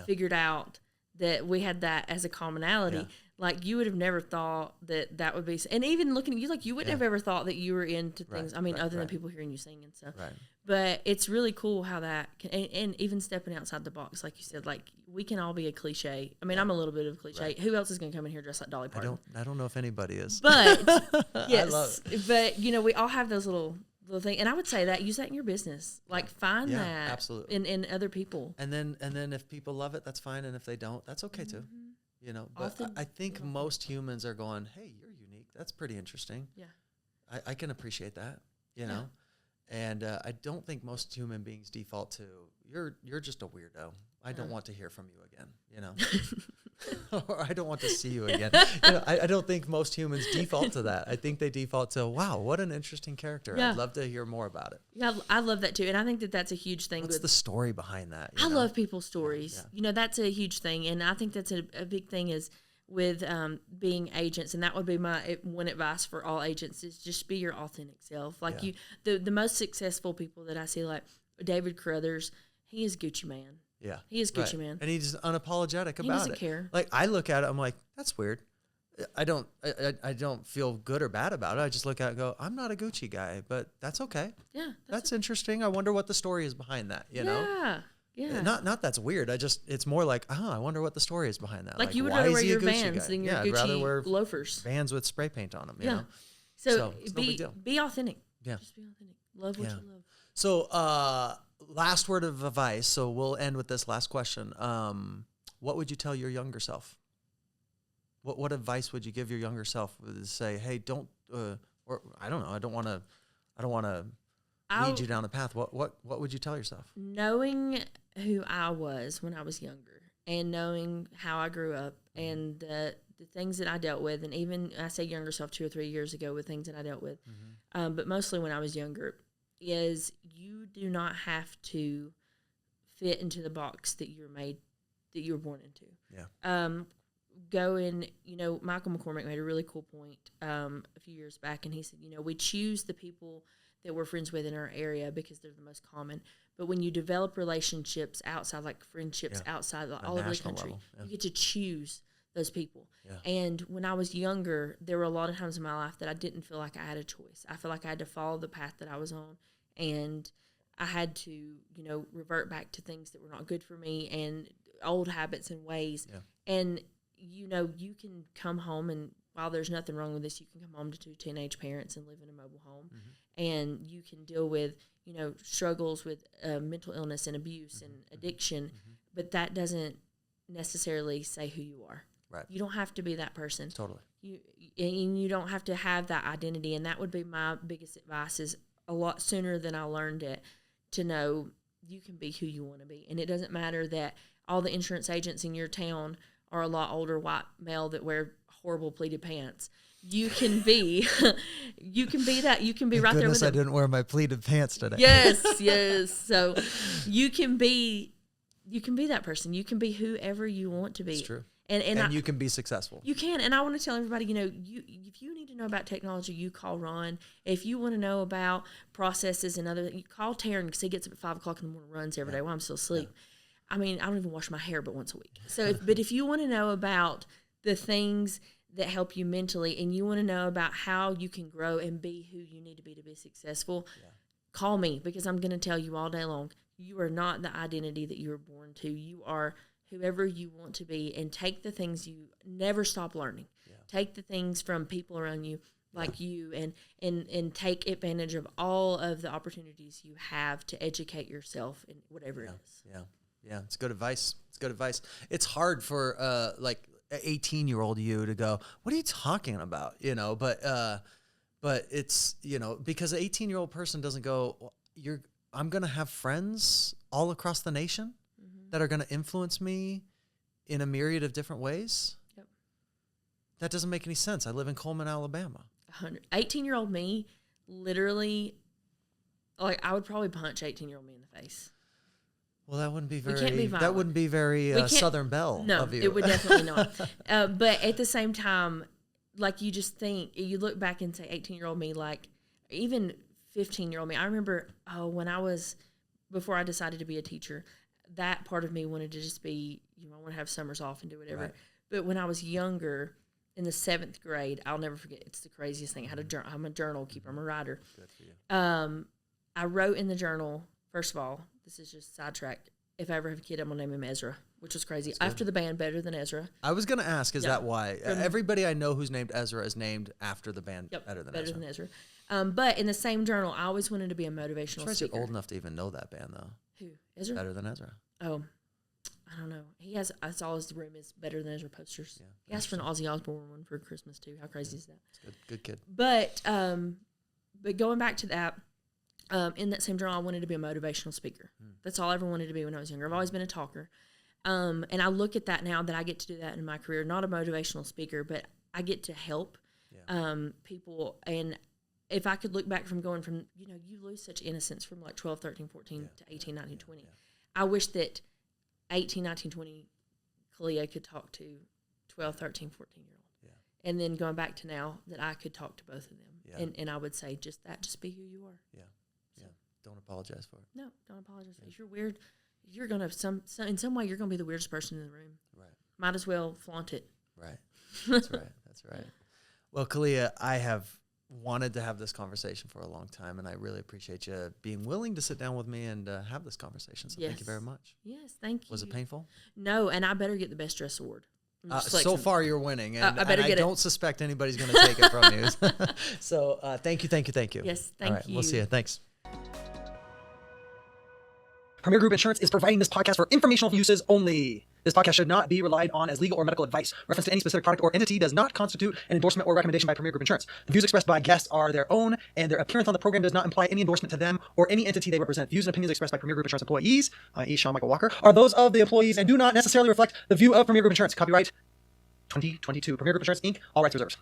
figured out that we had that as a commonality. Yeah. Like, you would have never thought that would be, and even looking at you, like, you wouldn't have ever thought that you were into things. I mean, other than people hearing you sing and stuff. Right. But it's really cool how that can, and even stepping outside the box, like you said, like, we can all be a cliche. I mean, I'm a little bit of a cliche. Right. Who else is going to come in here dressed like Dolly Parton? I don't know if anybody is. But yes, I love it. But we all have those little thing, and I would say that use that in your business. Like, find that absolutely in other people. And then if people love it, that's fine, and if they don't, that's okay too. But often, I think most humans are going, hey, you're unique. That's pretty interesting. Yeah. I can appreciate that, And I don't think most human beings default to, you're just a weirdo. I don't want to hear from you again, or I don't want to see you again. I don't think most humans default to that. I think they default to, wow, what an interesting character. Yeah. I'd love to hear more about it. Yeah, I love that too. And I think that's a huge thing. What's the story behind that? I love people's stories. Yeah. That's a huge thing. And I think that's a big thing is with being agents. And that would be my one advice for all agents is just be your authentic self. Like the most successful people that I see, like David Carruthers, he is Gucci man. Yeah. He is Gucci man. And he's unapologetic about it. He doesn't care. Like, I look at it, I'm like, that's weird. I don't feel good or bad about it. I just look at it and go, I'm not a Gucci guy, but that's okay. Yeah. That's interesting. I wonder what the story is behind that, know? Yeah. Not that's weird. It's more like, I wonder what the story is behind that. Like you would rather wear your Vans than your Gucci rather wear loafers. Vans with spray paint on them, you know? So it's no big deal. Be authentic. Yeah. Just be authentic. Love what you love. So, last word of advice. So we'll end with this last question. What would you tell your younger self? What advice would you give your younger self to say, hey, don't, or I don't know, I don't want to lead you down the path. What would you tell yourself? Knowing who I was when I was younger and knowing how I grew up and the things that I dealt with, and even I say younger self 2 or 3 years ago with things that I dealt with, but mostly when I was younger, is you do not have to fit into the box that you were born into. Yeah. Michael McCormick made a really cool point a few years back, and he said, we choose the people that we're friends with in our area because they're the most common. But when you develop relationships outside, like friendships outside all over the country, you get to choose those people. Yeah. And when I was younger, there were a lot of times in my life that I didn't feel like I had a choice. I feel like I had to follow the path that I was on, and I had to, revert back to things that were not good for me and old habits and ways. Yeah. And, you can come home, and while there's nothing wrong with this, you can come home to 2 teenage parents and live in a mobile home, and you can deal with, struggles with mental illness and abuse and addiction, but that doesn't necessarily say who you are. Right. You don't have to be that person. Totally. You don't have to have that identity, and that would be my biggest advice is a lot sooner than I learned it to know you can be who you want to be. And it doesn't matter that all the insurance agents in your town are a lot older white male that wear horrible pleated pants. You can be that. You can be right there with them. I didn't wear my pleated pants today. Yes. So you can be that person. You can be whoever you want to be. It's true. And you can be successful. You can. And I want to tell everybody, if you need to know about technology, you call Ron. If you want to know about processes and you call Taryn because he gets up at 5 o'clock in the morning, runs every day while I'm still asleep. Yeah. I mean, I don't even wash my hair but once a week. So, but if you want to know about the things that help you mentally and you want to know about how you can grow and be who you need to be successful, call me because I'm going to tell you all day long, you are not the identity that you were born to. You are whoever you want to be, and take the things you never stop learning. Yeah. Take the things from people around you like you and take advantage of all of the opportunities you have to educate yourself in whatever it is. Yeah, it's good advice. It's hard for like an 18-year-old you to go, what are you talking about? But it's, because an 18-year-old person doesn't go, I'm going to have friends all across the nation that are going to influence me in a myriad of different ways. Yep. That doesn't make any sense. I live in Coleman, Alabama. 18-year-old me, literally, like I would probably punch 18-year-old me in the face. Well, that wouldn't be very Southern Belle of you. No, it would definitely not. But at the same time, like you just think, you look back and say 18-year-old me, like even 15-year-old me. I remember, before I decided to be a teacher, that part of me wanted to just be, I want to have summers off and do whatever. Right. But when I was younger, in the 7th grade, I'll never forget. It's the craziest thing. I'm a journal keeper. I'm a writer. Good for you. I wrote in the journal, first of all, this is just sidetracked. If I ever have a kid, I'm going to name him Ezra, which was crazy. After the band, Better Than Ezra. I was going to ask, is that why? Everybody I know who's named Ezra is named after the band Better Than Ezra. But in the same journal, I always wanted to be a motivational speaker. You're old enough to even know that band, though. Who? Ezra? Better Than Ezra. Oh, I don't know. He has, that's all his room is Better Than Ezra posters. Yeah, he asked for an Ozzy Osbourne one for Christmas, too. How crazy is that? It's good kid. But going back to that, in that same journal, I wanted to be a motivational speaker. That's all I ever wanted to be when I was younger. I've always been a talker. And I look at that now that I get to do that in my career, not a motivational speaker, but I get to help people. And if I could look back from going from, you lose such innocence from like 12, 13, 14 to 18, 19, 20. Yeah. I wish that 18, 19, 20 Kaleigha could talk to 12, 13, 14-year-old. Yeah. And then going back to now that I could talk to both of them. Yeah. And I would say just be who you are. Yeah. So, don't apologize for it. No, don't apologize. Yeah. If you're weird, you're going to, in some way, you're going to be the weirdest person in the room. Right. Might as well flaunt it. Right. That's right. That's right. Well, Kaleigha, I have wanted to have this conversation for a long time, and I really appreciate you being willing to sit down with me and have this conversation. So thank you very much. Yes, thank you. Was it painful? No, and I better get the best dress award. So far, you're winning, and I don't suspect anybody's going to take it from you. So thank you. Yes, thank All right, you. We'll see you. Thanks. Premier Group Insurance is providing this podcast for informational uses only. This podcast should not be relied on as legal or medical advice. Reference to any specific product or entity does not constitute an endorsement or recommendation by Premier Group Insurance. The views expressed by guests are their own, and their appearance on the program does not imply any endorsement to them or any entity they represent. Views and opinions expressed by Premier Group Insurance employees, i.e. Sean Michael Walker, are those of the employees and do not necessarily reflect the view of Premier Group Insurance. Copyright 2022. Premier Group Insurance, Inc., all rights reserved.